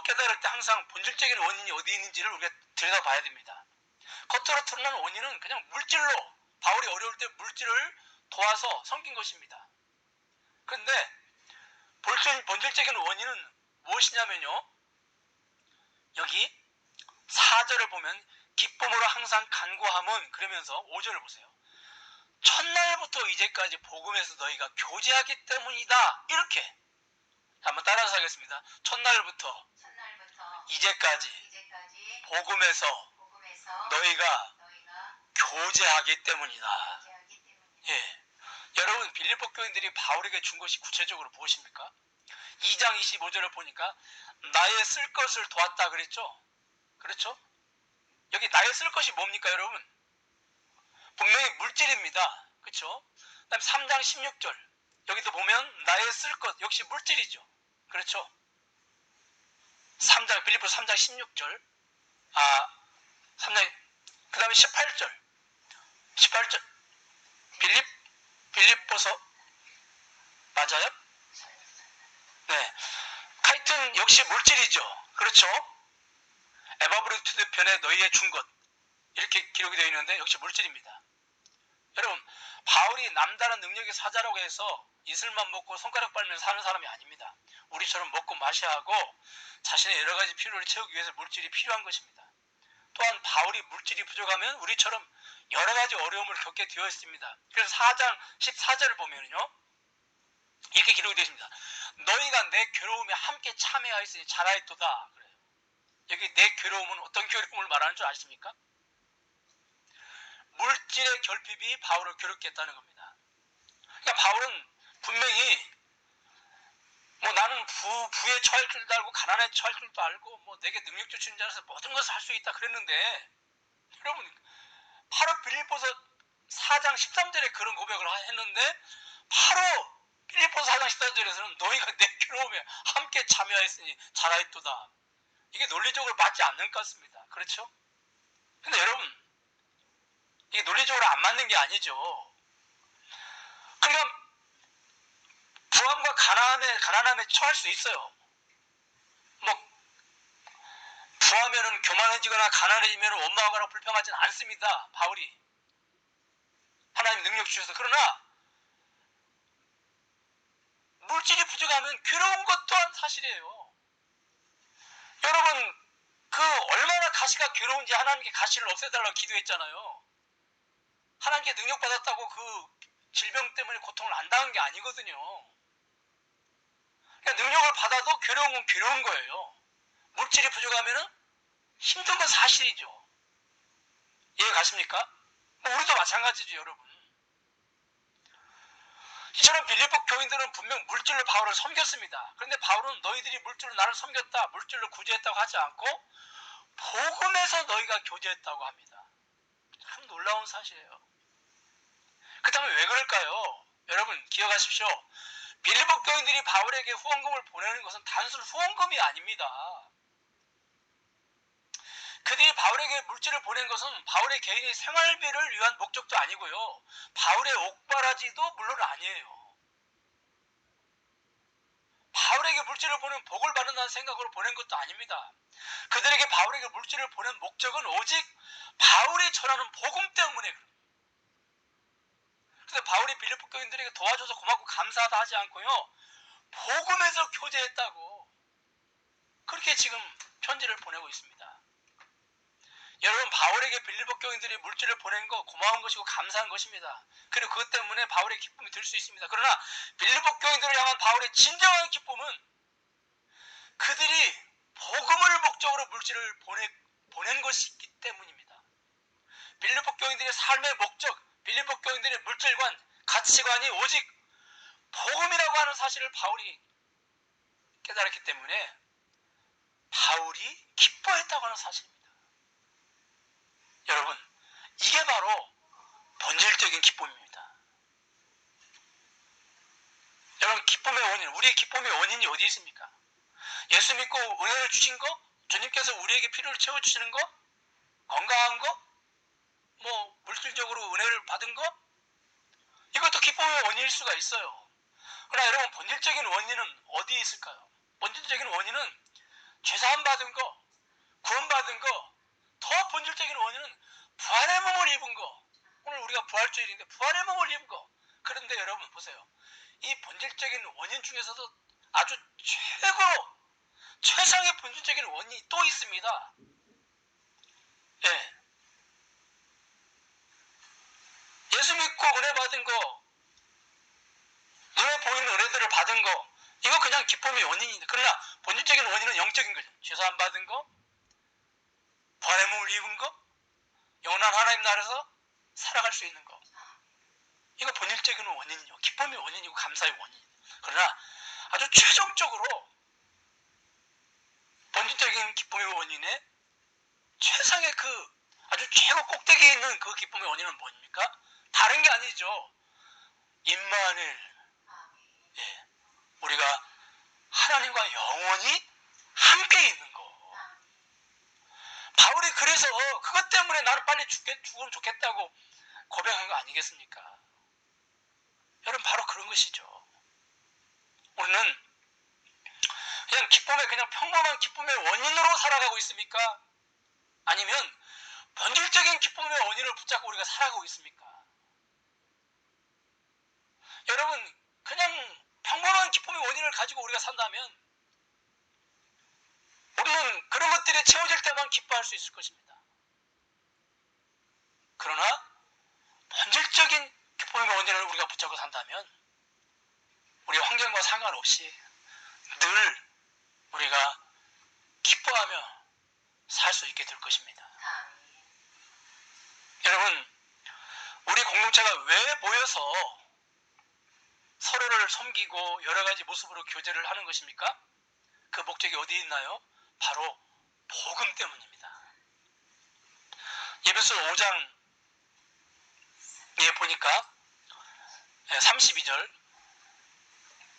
깨달을 때 항상 본질적인 원인이 어디 있는지를 우리가 들여다봐야 됩니다. 겉으로 드러나는 원인은 그냥 물질로, 바울이 어려울 때 물질을 도와서 섬긴 것입니다. 그런데 본질적인 원인은 무엇이냐면요, 여기 4절을 보면 기쁨으로 항상 간구함은 그러면서 5절을 보세요. 첫날부터 이제까지 복음에서 너희가 교제하기 때문이다. 이렇게 한번 따라서 하겠습니다. 첫날부터 이제까지 복음에서 너희가 교제하기 때문이다. 예. 여러분, 빌립보 교인들이 바울에게 준 것이 구체적으로 무엇입니까? 2장 25절을 보니까 나의 쓸 것을 도왔다 그랬죠? 그렇죠? 여기 나의 쓸 것이 뭡니까, 여러분? 분명히 물질입니다. 그렇죠? 그 다음 3장 16절 여기도 보면 나의 쓸 것 역시 물질이죠. 그렇죠? 3장 빌립보 3장 16절 3장 그 다음에 18절 빌립보서 맞아요? 네. 하여튼 역시 물질이죠. 그렇죠? 에바브리투드 편에 너희의 준 것 이렇게 기록이 되어 있는데 역시 물질입니다. 여러분, 바울이 남다른 능력의 사자라고 해서 이슬만 먹고 손가락 빨면서 사는 사람이 아닙니다. 우리처럼 먹고 마셔야 하고 자신의 여러 가지 필요를 채우기 위해서 물질이 필요한 것입니다. 또한 바울이 물질이 부족하면 우리처럼 여러 가지 어려움을 겪게 되어 있습니다. 그래서 4장 14절을 보면요 이렇게 기록이 되어 있습니다. 너희가 내 괴로움에 함께 참여하였으니 잘하였도다. 그래요. 여기 내 괴로움은 어떤 괴로움을 말하는 줄 아십니까? 물질의 결핍이 바울을 괴롭게 했다는 겁니다. 그러니까 바울은 분명히 나는 부에 처할 줄도 알고 가난에 처할 줄도 알고 내게 능력 주시는 자라서 모든 것을 할 수 있다 그랬는데, 여러분 바로 빌립보서 4장 13절에 그런 고백을 했는데 바로 빌립보서 4장 14절에서는 너희가 내 괴로움에 함께 참여하였으니 잘하였도다. 이게 논리적으로 맞지 않는 것 같습니다. 그렇죠? 근데 여러분, 이게 논리적으로 안 맞는 게 아니죠. 그러니까 부함과 가난함에 처할 수 있어요. 부하면은 교만해지거나 가난해지면 원망하거나 불평하지는 않습니다. 바울이 하나님 능력 주셔서. 그러나 물질이 부족하면 괴로운 것 또한 사실이에요. 여러분, 얼마나 가시가 괴로운지 하나님께 가시를 없애달라고 기도했잖아요. 하나님께 능력 받았다고 그 질병 때문에 고통을 안 당한 게 아니거든요. 그러니까 능력을 받아도 괴로운 건 괴로운 거예요. 물질이 부족하면은 힘든 건 사실이죠. 이해 가십니까? 우리도 마찬가지죠, 여러분. 이처럼 빌립보 교인들은 분명 물질로 바울을 섬겼습니다. 그런데 바울은 너희들이 물질로 나를 섬겼다, 물질로 구제했다고 하지 않고 복음에서 너희가 교제했다고 합니다. 참 놀라운 사실이에요. 그 다음에 왜 그럴까요? 여러분 기억하십시오. 빌립보 교인들이 바울에게 후원금을 보내는 것은 단순 후원금이 아닙니다. 그들이 바울에게 물질을 보낸 것은 바울의 개인의 생활비를 위한 목적도 아니고요. 바울의 옥바라지도 물론 아니에요. 바울에게 물질을 보내면 복을 받는다는 생각으로 보낸 것도 아닙니다. 그들에게 바울에게 물질을 보낸 목적은 오직 바울이 전하는 복음 때문에 그래요. 그래서 바울이 빌립보 교인들에게 도와줘서 고맙고 감사하다 하지 않고요. 복음에서 교제했다고 그렇게 지금 편지를 보내고 있습니다. 여러분, 바울에게 빌립보 교인들이 물질을 보낸 거 고마운 것이고 감사한 것입니다. 그리고 그것 때문에 바울의 기쁨이 들 수 있습니다. 그러나 빌립보 교인들을 향한 바울의 진정한 기쁨은 그들이 복음을 목적으로 물질을 보낸 것이기 때문입니다. 빌립보 교인들의 삶의 목적, 빌립보 교인들의 물질관, 가치관이 오직 복음이라고 하는 사실을 바울이 깨달았기 때문에 바울이 기뻐했다고 하는 사실입니다. 여러분, 이게 바로 본질적인 기쁨입니다. 여러분, 기쁨의 원인, 우리의 기쁨의 원인이 어디 있습니까? 예수 믿고 은혜를 주신 거? 주님께서 우리에게 필요를 채워주시는 거? 건강한 거? 물질적으로 은혜를 받은 거? 이것도 기쁨의 원인일 수가 있어요. 그러나 여러분, 본질적인 원인은 어디에 있을까요? 본질적인 원인은 죄사함 받은 거, 구원받은 거, 더 본질적인 원인은 부활의 몸을 입은 거. 오늘 우리가 부활주일인데 부활의 몸을 입은 거. 그런데 여러분 보세요. 이 본질적인 원인 중에서도 아주 최고로 최상의 본질적인 원인이 또 있습니다. 예. 예수 믿고 은혜 받은 거, 눈에 보이는 은혜들을 받은 거, 이거 그냥 기쁨의 원인인데, 그러나 본질적인 원인은 영적인 거죠. 죄사함 받은 거, 부활의 몸을 입은 거, 영원한 하나님 나라에서 살아갈 수 있는 거, 이거 본질적인 원인이요. 기쁨의 원인이고 감사의 원인. 그러나 아주 최종적으로 본질적인 기쁨의 원인에 최상의 그 아주 최고 꼭대기에 있는 그 기쁨의 원인은 뭡니까? 다른 게 아니죠. 임마누엘. 예. 우리가 하나님과 영원히 함께 있는 거. 바울이 그래서 그것 때문에 나는 빨리 죽으면 좋겠다고 고백한 거 아니겠습니까? 여러분, 바로 그런 것이죠. 우리는 그냥 기쁨의, 그냥 평범한 기쁨의 원인으로 살아가고 있습니까? 아니면 본질적인 기쁨의 원인을 붙잡고 우리가 살아가고 있습니까? 여러분, 그냥 평범한 기쁨의 원인을 가지고 우리가 산다면 우리는 그런 것들이 채워질 때만 기뻐할 수 있을 것입니다. 그러나 본질적인 기쁨의 원인을 우리가 붙잡고 산다면 우리 환경과 상관없이 늘 우리가 기뻐하며 살 수 있게 될 것입니다. 여러분, 우리 공동체가 왜 모여서 서로를 섬기고 여러 가지 모습으로 교제를 하는 것입니까? 그 목적이 어디에 있나요? 바로 복음 때문입니다. 예배서 5장에 보니까 32절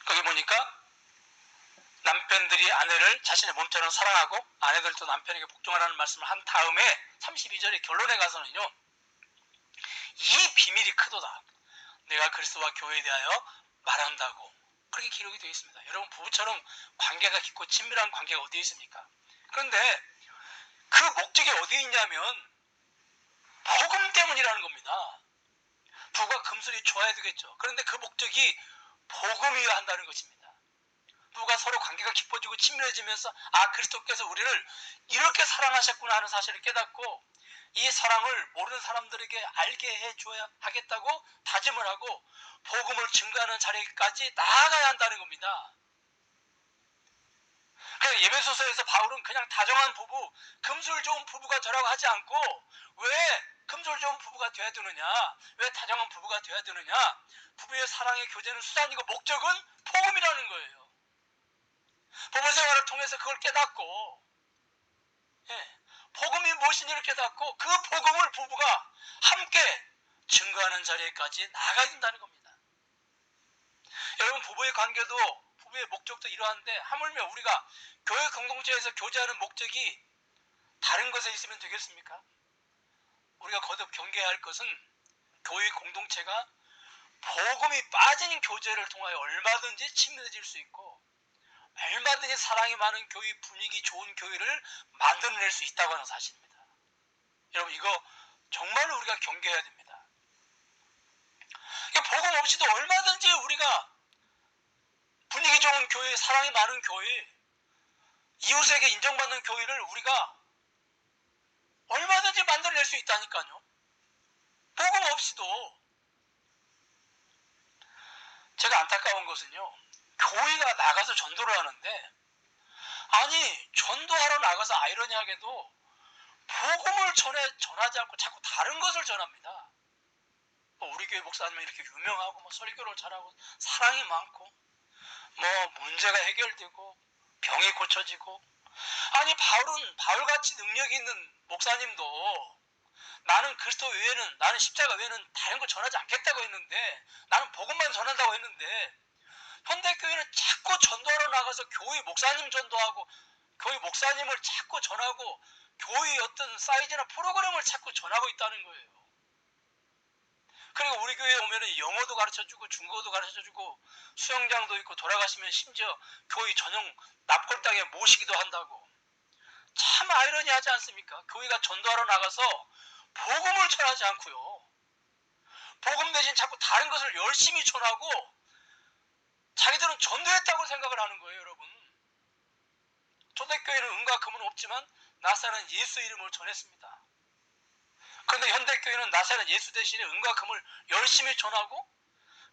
거기 보니까 남편들이 아내를 자신의 몸처럼 사랑하고 아내들도 남편에게 복종하라는 말씀을 한 다음에 32절의 결론에 가서는요, 이 비밀이 크도다. 내가 그리스도와 교회에 대하여 말한다고 그렇게 기록이 되어 있습니다. 여러분, 부부처럼 관계가 깊고 친밀한 관계가 어디에 있습니까? 그런데 그 목적이 어디에 있냐면 복음 때문이라는 겁니다. 부부가 금슬이 좋아야 되겠죠. 그런데 그 목적이 복음이어야 한다는 것입니다. 부부가 서로 관계가 깊어지고 친밀해지면서 그리스도께서 우리를 이렇게 사랑하셨구나 하는 사실을 깨닫고 이 사랑을 모르는 사람들에게 알게 해줘야 하겠다고 다짐을 하고 복음을 증거하는 자리까지 나아가야 한다는 겁니다. 그래서 예배소서에서 바울은 그냥 다정한 부부, 금술 좋은 부부가 되라고 하지 않고 왜 금술 좋은 부부가 돼야 되느냐, 왜 다정한 부부가 돼야 되느냐, 부부의 사랑의 교제는 수단이고 목적은 복음이라는 거예요. 부부 생활을 통해서 그걸 깨닫고, 복음이 무엇인지를 깨닫고 그 복음을 부부가 함께 증거하는 자리에까지 나아가야 된다는 겁니다. 여러분, 부부의 관계도, 부부의 목적도 이러한데 하물며 우리가 교회 공동체에서 교제하는 목적이 다른 것에 있으면 되겠습니까? 우리가 거듭 경계해야 할 것은 교회 공동체가 복음이 빠진 교제를 통하여 얼마든지 친밀해질 수 있고 얼마든지 사랑이 많은 교회, 분위기 좋은 교회를 만들어낼 수 있다고 하는 사실입니다. 여러분, 이거 정말로 우리가 경계해야 됩니다. 복음 없이도 얼마든지 우리가 분위기 좋은 교회, 사랑이 많은 교회, 이웃에게 인정받는 교회를 우리가 얼마든지 만들어낼 수 있다니까요. 복음 없이도. 제가 안타까운 것은요, 교회가 나가서 전도를 하는데, 아니 전도하러 나가서 아이러니하게도 복음을 전하지 않고 자꾸 다른 것을 전합니다. 우리 교회 목사님은 이렇게 유명하고 설교를 잘하고 사랑이 많고 문제가 해결되고 병이 고쳐지고, 아니 바울같이 능력이 있는 목사님도 나는 그리스도 외에는, 나는 십자가 외에는 다른 걸 전하지 않겠다고 했는데, 나는 복음만 전한다고 했는데, 현대교회는 자꾸 전도하러 나가서 교회 목사님 전도하고 교회 목사님을 자꾸 전하고 교회의 어떤 사이즈나 프로그램을 자꾸 전하고 있다는 거예요. 그리고 우리 교회에 오면 영어도 가르쳐주고 중국어도 가르쳐주고 수영장도 있고, 돌아가시면 심지어 교회 전용 납골당에 모시기도 한다고. 참 아이러니하지 않습니까? 교회가 전도하러 나가서 복음을 전하지 않고요, 복음 대신 자꾸 다른 것을 열심히 전하고 자기들은 전도했다고 생각을 하는 거예요. 여러분, 초대교회는 은과 금은 없지만 나사렛 예수 이름을 전했습니다. 그런데 현대교회는 나사렛 예수 대신에 은과 금을 열심히 전하고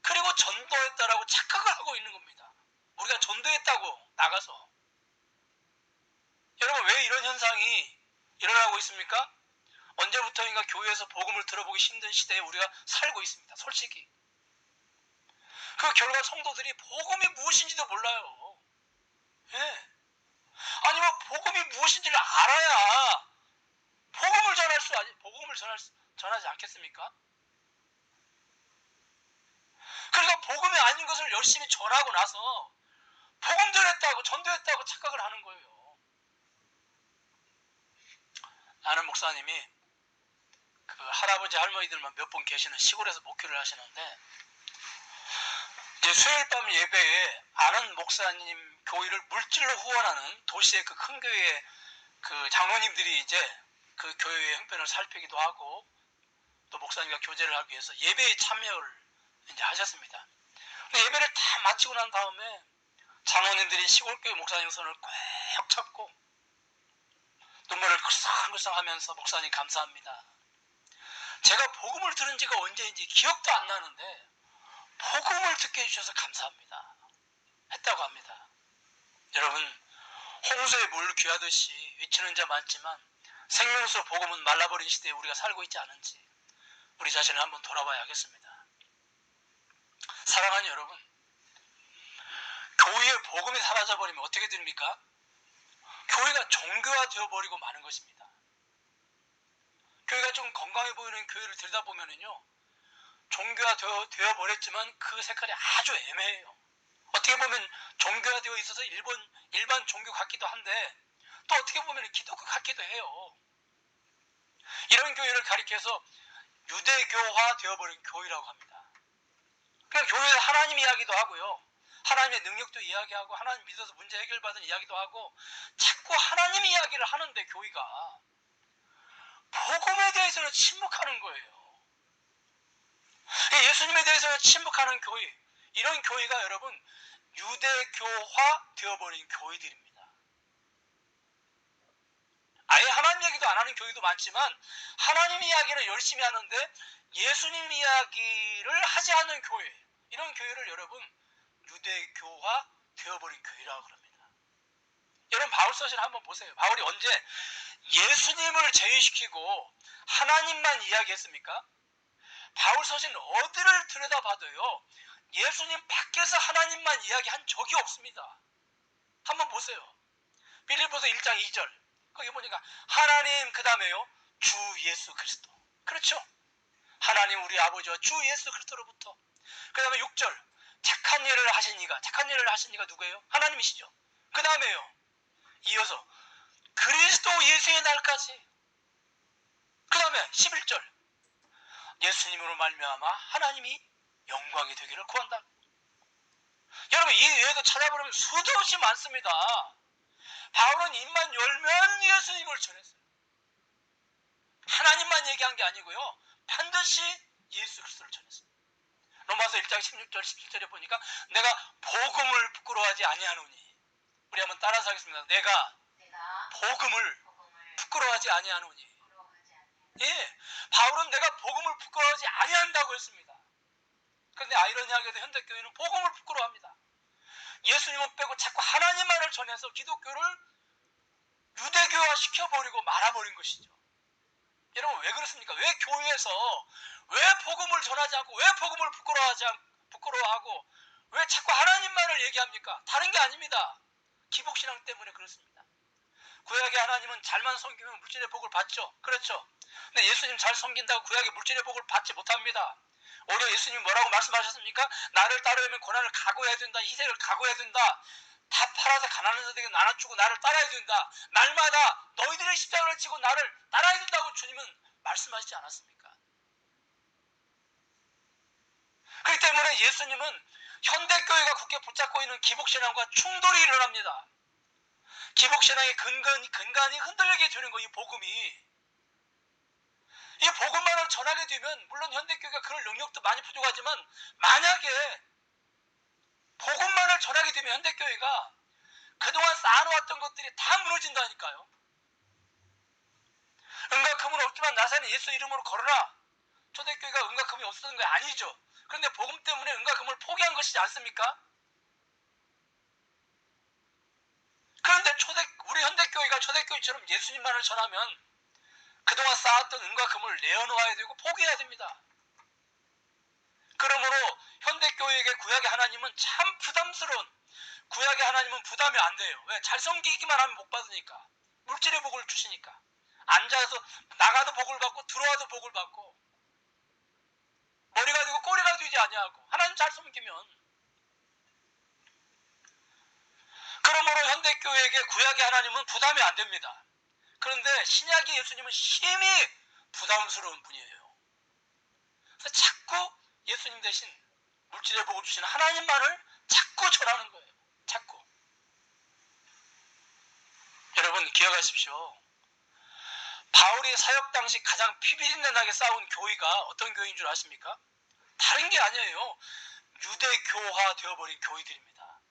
그리고 전도했다라고 착각을 하고 있는 겁니다. 우리가 전도했다고 나가서. 여러분, 왜 이런 현상이 일어나고 있습니까? 언제부터인가 교회에서 복음을 들어보기 힘든 시대에 우리가 살고 있습니다. 솔직히. 그 결과 성도들이 복음이 무엇인지도 몰라요. 예. 아니면 복음이 무엇인지를 알아야 복음을 전하지 않겠습니까? 그러니까 복음이 아닌 것을 열심히 전하고 나서 복음 전했다고 전도했다고 착각을 하는 거예요. 아는 목사님이 그 할아버지 할머니들만 몇 분 계시는 시골에서 목회를 하시는데 이제 수요일 밤 예배에 아는 목사님 교회를 물질로 후원하는 도시의 그 큰 교회의 그 장로님들이 이제 그 교회의 형편을 살피기도 하고 또 목사님과 교제를 하기 위해서 예배에 참여를 이제 하셨습니다. 예배를 다 마치고 난 다음에 장로님들이 시골교회 목사님 손을 꼭 잡고 눈물을 글썽글썽 하면서 목사님 감사합니다. 제가 복음을 들은 지가 언제인지 기억도 안 나는데 복음을 듣게 해주셔서 감사합니다. 했다고 합니다. 여러분, 홍수의 물 귀하듯이 위치는 자 많지만 생명수 복음은 말라버린 시대에 우리가 살고 있지 않은지 우리 자신을 한번 돌아봐야 하겠습니다. 사랑하는 여러분, 교회의 복음이 사라져버리면 어떻게 됩니까? 교회가 종교화 되어버리고 마는 것입니다. 교회가 좀 건강해 보이는 교회를 들여다보면요, 종교화 되어버렸지만 그 색깔이 아주 애매해요. 어떻게 보면 종교화 되어 있어서 일반 종교 같기도 한데 또 어떻게 보면 기독교 같기도 해요. 이런 교회를 가리켜서 유대교화 되어버린 교회라고 합니다. 그냥 교회에서 하나님 이야기도 하고요, 하나님의 능력도 이야기하고 하나님 믿어서 문제 해결받은 이야기도 하고 자꾸 하나님 이야기를 하는데 교회가 복음에 대해서는 침묵하는 거예요. 예수님에 대해서는 침묵하는 교회, 이런 교회가 여러분 유대교화 되어버린 교회들입니다. 아예 하나님 이야기도 안 하는 교회도 많지만 하나님 이야기는 열심히 하는데 예수님 이야기를 하지 않는 교회, 이런 교회를 여러분 유대교화 되어버린 교회라고 그럽니다. 여러분, 바울 서신 한번 보세요. 바울이 언제 예수님을 제외시키고 하나님만 이야기했습니까? 바울 서신 어디를 들여다봐도요, 예수님 밖에서 하나님만 이야기한 적이 없습니다. 한번 보세요. 빌립보서 1장 2절 거기 보니까 하나님, 그 다음에요 주 예수 그리스도. 그렇죠? 하나님 우리 아버지와 주 예수 그리스도로부터. 그 다음에 6절 착한 일을 하신 이가 누구예요? 하나님이시죠. 그 다음에요 이어서 그리스도 예수의 날까지. 그 다음에 11절 예수님으로 말미암아 하나님이 영광이 되기를 구한다. 여러분, 이 외에도 찾아보면 수도 없이 많습니다. 바울은 입만 열면 예수님을 전했어요. 하나님만 얘기한 게 아니고요, 반드시 예수 그리스도를 전했어요. 로마서 1장 16절 17절에 보니까 내가 복음을 부끄러워하지 아니하노니. 우리 한번 따라서 하겠습니다. 내가 복음을 부끄러워하지 아니하노니. 예, 바울은 내가 복음을 부끄러워하지 아니한다고 했습니다. 그런데 아이러니하게도 현대교회는 복음을 부끄러워합니다. 예수님을 빼고 자꾸 하나님만을 전해서 기독교를 유대교화 시켜버리고 말아버린 것이죠. 여러분, 왜 그렇습니까? 왜 교회에서 왜 복음을 전하지 않고 왜 복음을 부끄러워하고 왜 자꾸 하나님만을 얘기합니까? 다른 게 아닙니다. 기복신앙 때문에 그렇습니다. 구약의 하나님은 잘만 섬기면 물질의 복을 받죠. 그렇죠? 근데 예수님 잘 섬긴다고 구약의 물질의 복을 받지 못합니다. 오히려 예수님 뭐라고 말씀하셨습니까? 나를 따르려면 고난을 각오해야 된다. 희생을 각오해야 된다. 다 팔아서 가난한 자들에게 나눠주고 나를 따라야 된다. 날마다 너희들의 십자가를 지고 나를 따라야 된다고 주님은 말씀하시지 않았습니까? 그렇기 때문에 예수님은 현대교회가 굳게 붙잡고 있는 기복신앙과 충돌이 일어납니다. 기복신앙의 근간이 흔들리게 되는 거예요. 이 복음이. 이 복음만을 전하게 되면 물론 현대교회가 그럴 능력도 많이 부족하지만 만약에 복음만을 전하게 되면 현대교회가 그동안 쌓아놓았던 것들이 다 무너진다니까요. 은과 금은 없지만 나사는 예수 이름으로 걸어라. 초대교회가 은과 금이 없었던 게 아니죠. 그런데 복음 때문에 은과 금을 포기한 것이지 않습니까? 그런데 우리 현대교회가 초대교회처럼 예수님만을 전하면 그동안 쌓았던 은과 금을 내어놓아야 되고 포기해야 됩니다. 그러므로 현대교회에게 구약의 하나님은 참 부담스러운, 구약의 하나님은 부담이 안 돼요. 왜? 잘 섬기기만 하면 복 받으니까. 물질의 복을 주시니까. 앉아서 나가도 복을 받고 들어와도 복을 받고 머리가 되고 꼬리가 되지 아니하고 하나님 잘 섬기면. 그러므로 현대교회에게 구약의 하나님은 부담이 안 됩니다. 그런데 신약의 예수님은 심히 부담스러운 분이에요. 그래서 자꾸 예수님 대신 물질의 복을 주시는 하나님만을 자꾸 전하는 거예요. 자꾸. 여러분 기억하십시오. 바울이 사역 당시 가장 피비린내나게 싸운 교회가 어떤 교회인 줄 아십니까? 다른 게 아니에요. 유대교화 되어버린 교회들입니다.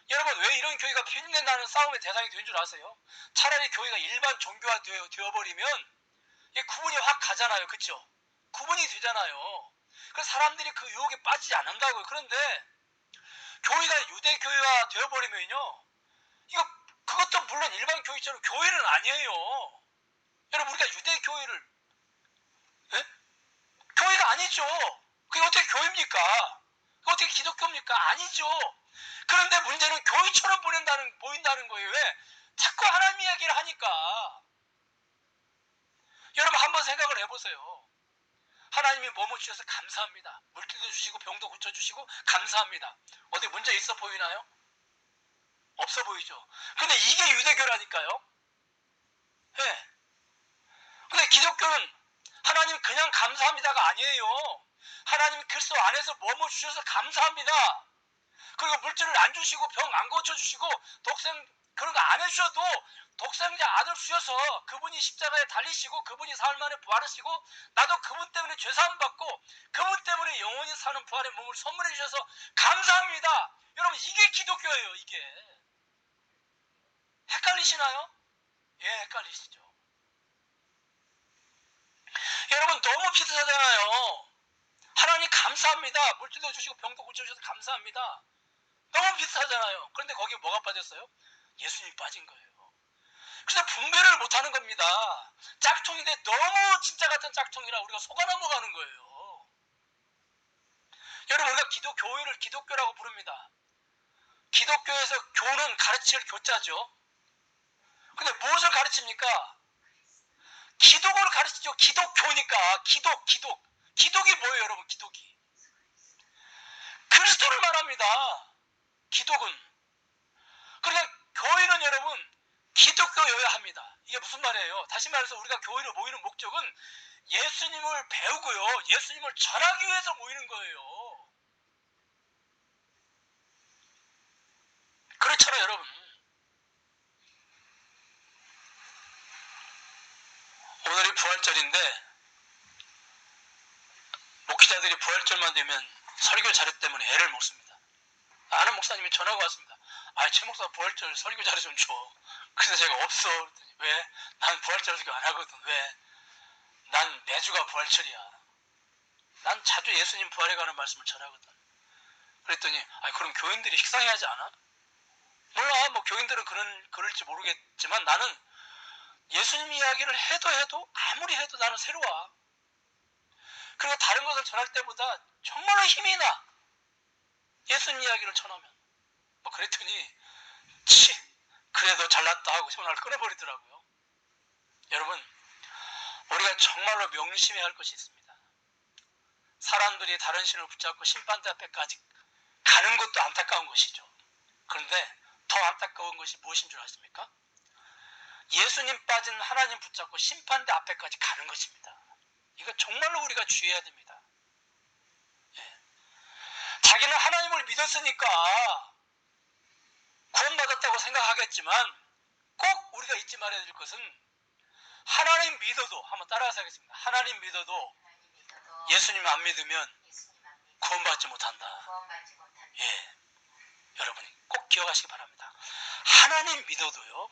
여러분 왜 이런 교회가 피비린내나는 싸움의 대상이 된 줄 아세요? 차라리 교회가 일반 종교화 되어버리면 이게 구분이 확 가잖아요. 그렇죠? 구분이 되잖아요. 그래서 사람들이 그 유혹에 빠지지 않는다고요. 그런데 교회가 유대교회화 되어버리면요, 그것도 물론 일반 교회처럼 교회는 아니에요. 여러분 우리가 유대교회를 교회가 아니죠. 그게 어떻게 교회입니까? 그게 어떻게 기독교입니까? 아니죠. 그런데 문제는 교회처럼 보인다는 거예요. 왜? 자꾸 하나님 이야기를 하니까. 여러분 한번 생각을 해보세요. 하나님이 뭐뭐 주셔서 감사합니다. 물질도 주시고 병도 고쳐주시고 감사합니다. 어디 문제 있어 보이나요? 없어 보이죠. 근데 이게 유대교라니까요. 네. 근데 기독교는 하나님 그냥 감사합니다가 아니에요. 하나님 그리스도 안에서 뭐뭐 주셔서 감사합니다. 그리고 물질을 안 주시고 병 안 고쳐주시고 독생 그런 거 안 해주셔도 독생자 아들 주셔서 그분이 십자가에 달리시고 그분이 사흘 만에 부활하시고 나도 그분 때문에 죄사함 받고 그분 때문에 영원히 사는 부활의 몸을 선물해 주셔서 감사합니다. 여러분 이게 기독교예요. 이게 헷갈리시나요? 예, 헷갈리시죠. 여러분 너무 비슷하잖아요. 하나님 감사합니다. 물질도 주시고 병도 고쳐주셔서 감사합니다. 너무 비슷하잖아요. 그런데 거기에 뭐가 빠졌어요? 예수님이 빠진 거예요. 그래서 분별을 못하는 겁니다. 짝퉁인데 너무 진짜 같은 짝퉁이라 우리가 속아 넘어가는 거예요. 여러분 우리가 교회를 기독교라고 부릅니다. 기독교에서 교는 가르칠 교자죠. 근데 무엇을 가르칩니까? 기독을 가르치죠. 기독교니까. 기독이 뭐예요 여러분? 기독이 그리스도를 말합니다. 기독은. 그러니까 교회는 여러분 기독교여야 합니다. 이게 무슨 말이에요? 다시 말해서 우리가 교회를 모이는 목적은 예수님을 배우고요, 예수님을 전하기 위해서 모이는 거예요. 그렇잖아요 여러분. 오늘이 부활절인데 목회자들이 부활절만 되면 설교 자료 때문에 애를 먹습니다. 아는 목사님이 전화가 왔습니다. 최 목사 부활절 설교 자료 좀 줘. 그래서 제가 없어. 그랬더니 왜? 난 부활절 설교 안 하거든. 왜? 난 매주가 부활절이야. 난 자주 예수님 부활에 관한 말씀을 전하거든. 그랬더니 그럼 교인들이 식상해하지 않아? 몰라. 뭐 교인들은 그럴지 모르겠지만 나는 예수님 이야기를 해도 아무리 해도 나는 새로워. 그리고 다른 것을 전할 때보다 정말로 힘이 나. 예수님 이야기를 전하면. 그랬더니 그래도 잘났다 하고 전화를 끊어버리더라고요. 여러분 우리가 정말로 명심해야 할 것이 있습니다. 사람들이 다른 신을 붙잡고 심판대 앞에까지 가는 것도 안타까운 것이죠. 그런데 더 안타까운 것이 무엇인 줄 아십니까? 예수님 빠진 하나님 붙잡고 심판대 앞에까지 가는 것입니다. 이거 정말로 우리가 주의해야 됩니다. 자기는 하나님을 믿었으니까 구원받았다고 생각하겠지만 꼭 우리가 잊지 말아야 될 것은 하나님 믿어도, 한번 따라서 하겠습니다. 하나님 믿어도 예수님 안 믿으면 구원받지 못한다. 예, 여러분이 꼭 기억하시기 바랍니다. 하나님 믿어도요,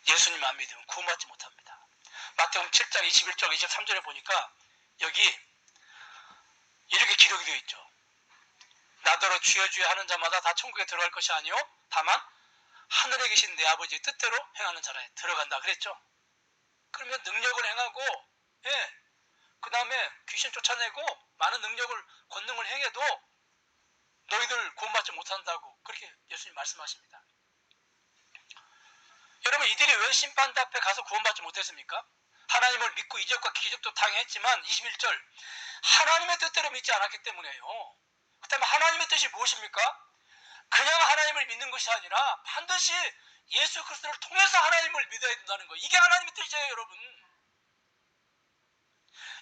예수님 안 믿으면 구원받지 못합니다. 마태복음 7장 21절 23절에 보니까 여기 이렇게 기록이 되어 있죠. 나더러 주여 주여 하는 자마다 다 천국에 들어갈 것이 아니요 다만 하늘에 계신 내 아버지의 뜻대로 행하는 자라 들어간다 그랬죠. 그러면 능력을 행하고, 그 다음에 귀신 쫓아내고 많은 능력을 권능을 행해도 너희들 구원받지 못한다고 그렇게 예수님 말씀하십니다. 여러분, 이들이 왜 심판대 앞에 가서 구원받지 못했습니까? 하나님을 믿고 이적과 기적도 당했지만 21절 하나님의 뜻대로 믿지 않았기 때문에요. 그 다음에 하나님의 뜻이 무엇입니까? 그냥 하나님을 믿는 것이 아니라 반드시 예수 그리스도를 통해서 하나님을 믿어야 된다는 거예요. 이게 하나님의 뜻이에요, 여러분.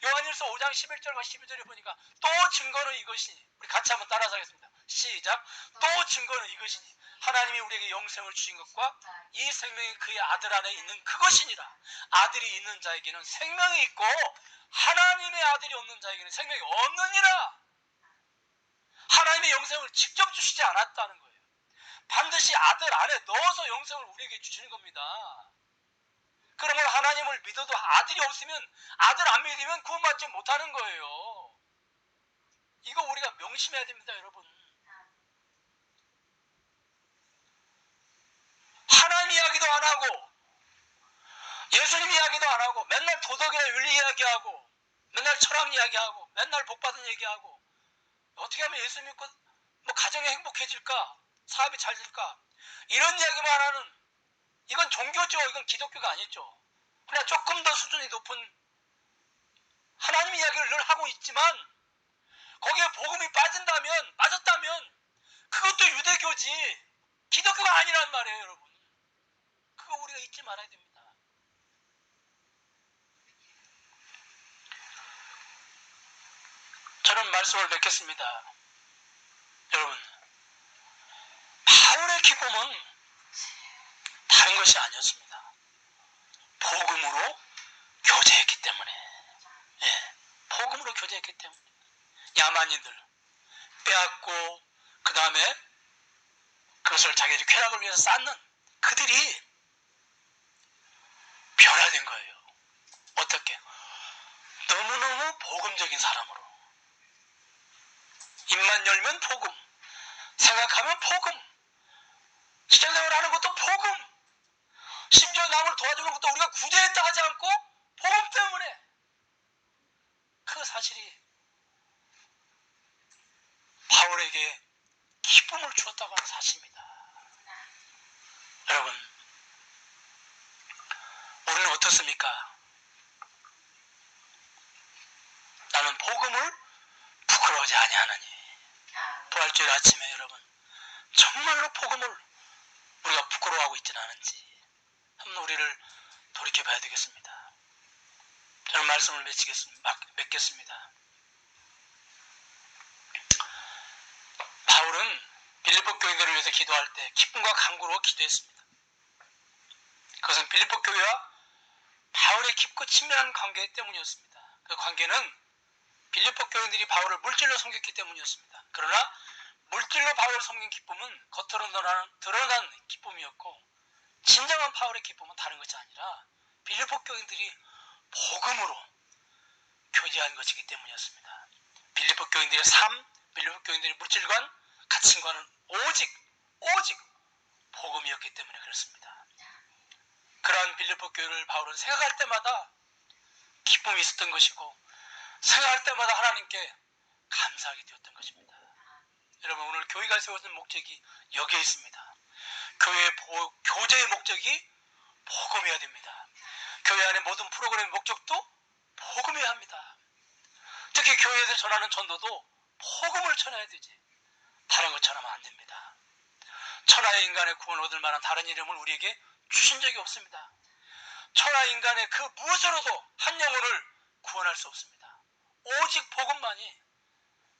요한일서 5장 11절과 12절에 보니까 또 증거는 이것이니, 우리 같이 한번 따라서 하겠습니다. 시작. 또 증거는 이것이니 하나님이 우리에게 영생을 주신 것과 이 생명이 그의 아들 안에 있는 그것이니라. 아들이 있는 자에게는 생명이 있고 하나님의 아들이 없는 자에게는 생명이 없느니라. 하나님의 영생을 직접 주시지 않았다는 거예요. 반드시 아들 안에 넣어서 영생을 우리에게 주시는 겁니다. 그러면 하나님을 믿어도 아들이 없으면, 아들 안 믿으면 구원받지 못하는 거예요. 이거 우리가 명심해야 됩니다, 여러분. 하나님 이야기도 안 하고 예수님 이야기도 안 하고 맨날 도덕이나 윤리 이야기하고 맨날 철학 이야기하고 맨날 복받은 얘기하고 어떻게 하면 예수 믿고 뭐 가정이 행복해질까, 사업이 잘 될까, 이런 이야기만 하는, 이건 종교죠. 이건 기독교가 아니죠. 그냥 조금 더 수준이 높은 하나님 이야기를 늘 하고 있지만 거기에 복음이 빠졌다면 그것도 유대교지 기독교가 아니란 말이에요, 여러분. 그거 우리가 잊지 말아야 됩니다. 저는 말씀을 맺겠습니다. 여러분, 바울의 기쁨은 다른 것이 아니었습니다. 복음으로 교제했기 때문에, 복음으로 교제했기 때문에 야만인들 빼앗고 그 다음에 그것을 자기들이 쾌락을 위해서 쌓는 그들이 변화된 거예요. 어떻게? 너무너무 복음적인 사람으로. 입만 열면 복음, 생각하면 복음, 실생활 하는 것도 복음, 심지어 남을 도와주는 것도 우리가 구제했다 하지 않고 복음 때문에, 그 사실이 바울에게 기쁨을 주었다고 하는 사실입니다. 여러분, 우리는 어떻습니까? 나는 복음을 부끄러워하지 아니하느니. 부활주일 아침에 여러분, 정말로 복음을 우리가 부끄러워하고 있지는 않은지 한번 우리를 돌이켜봐야 되겠습니다. 저는 말씀을 맺겠습니다. 바울은 빌립보 교인들을 위해서 기도할 때 기쁨과 간구로 기도했습니다. 그것은 빌립보 교회와 바울의 깊고 친밀한 관계 때문이었습니다. 그 관계는 빌립보 교인들이 바울을 물질로 섬겼기 때문이었습니다. 그러나 물질로 바울을 섬긴 기쁨은 겉으로 드러난 기쁨이었고, 진정한 바울의 기쁨은 다른 것이 아니라 빌립보 교인들이 복음으로 교제한 것이기 때문이었습니다. 빌립보 교인들의 삶, 빌립보 교인들의 물질관, 가치관은 오직 복음이었기 때문에 그렇습니다. 그러한 빌립보 교회를 바울은 생각할 때마다 기쁨이 있었던 것이고, 생각할 때마다 하나님께 감사하게 되었던 것입니다. 여러분, 오늘 교회가 세워진 목적이 여기에 있습니다. 교제의 목적이 복음이어야 됩니다. 교회 안의 모든 프로그램의 목적도 복음이어야 합니다. 특히 교회에서 전하는 전도도 복음을 전해야 되지, 다른 것 전하면 안 됩니다. 천하의 인간의 구원을 얻을 만한 다른 이름을 우리에게 주신 적이 없습니다. 천하 인간의 그 무엇으로도 한 영혼을 구원할 수 없습니다. 오직 복음만이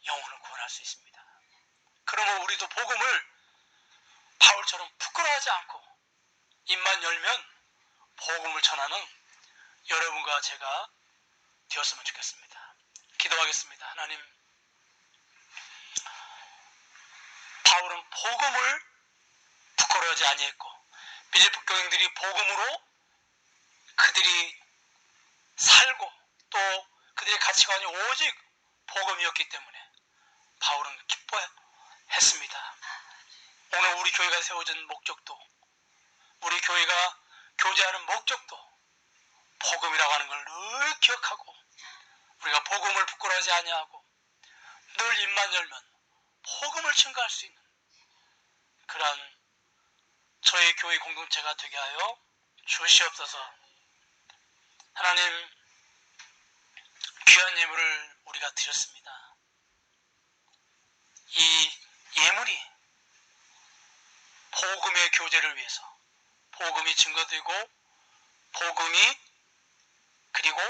영혼을 구원할 수 있습니다. 그러므로 우리도 복음을 바울처럼 부끄러워하지 않고 입만 열면 복음을 전하는 여러분과 제가 되었으면 좋겠습니다. 기도하겠습니다. 하나님, 바울은 복음을 부끄러지 아니했고 빌립보 교인들이 복음으로 그들이 살고 또 그들의 가치관이 오직 복음이었기 때문에 바울은 기뻐했습니다. 오늘 우리 교회가 세워진 목적도 우리 교회가 교제하는 목적도 복음이라고 하는 걸 늘 기억하고 우리가 복음을 부끄러워하지 아니하고 늘 입만 열면 복음을 증거할 수 있는 그러한 저희 교회 공동체가 되게 하여 주시옵소서. 하나님 귀한 예물을 우리가 드렸습니다. 이 예물이 복음의 교제를 위해서 복음이 증거되고 복음이 그리고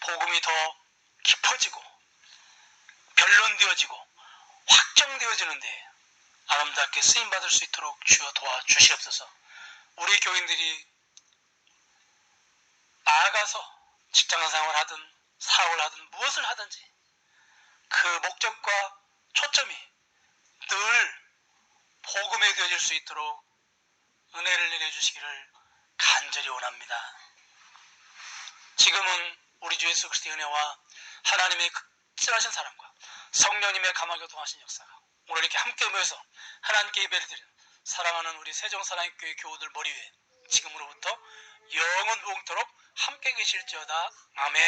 복음이 더 깊어지고 변론되어지고 확정되어지는데 아름답게 쓰임받을 수 있도록 주여 도와주시옵소서. 우리 교인들이 나아가서 직장생활을 하든 사업을 하든 무엇을 하든지 그 목적과 초점이 늘 복음에 되어질 수 있도록 은혜를 내려주시기를 간절히 원합니다. 지금은 우리 주 예수 그리스도의 은혜와 하나님의 극진하신 사랑과 성령님의 감화교통하신 역사가 오늘 이렇게 함께 모여서 하나님께 예배를 드리는 사랑하는 우리 세종사랑교회 교우들 머리 위에 지금으로부터 영원 무궁토록 함께 계실지어다. 아멘.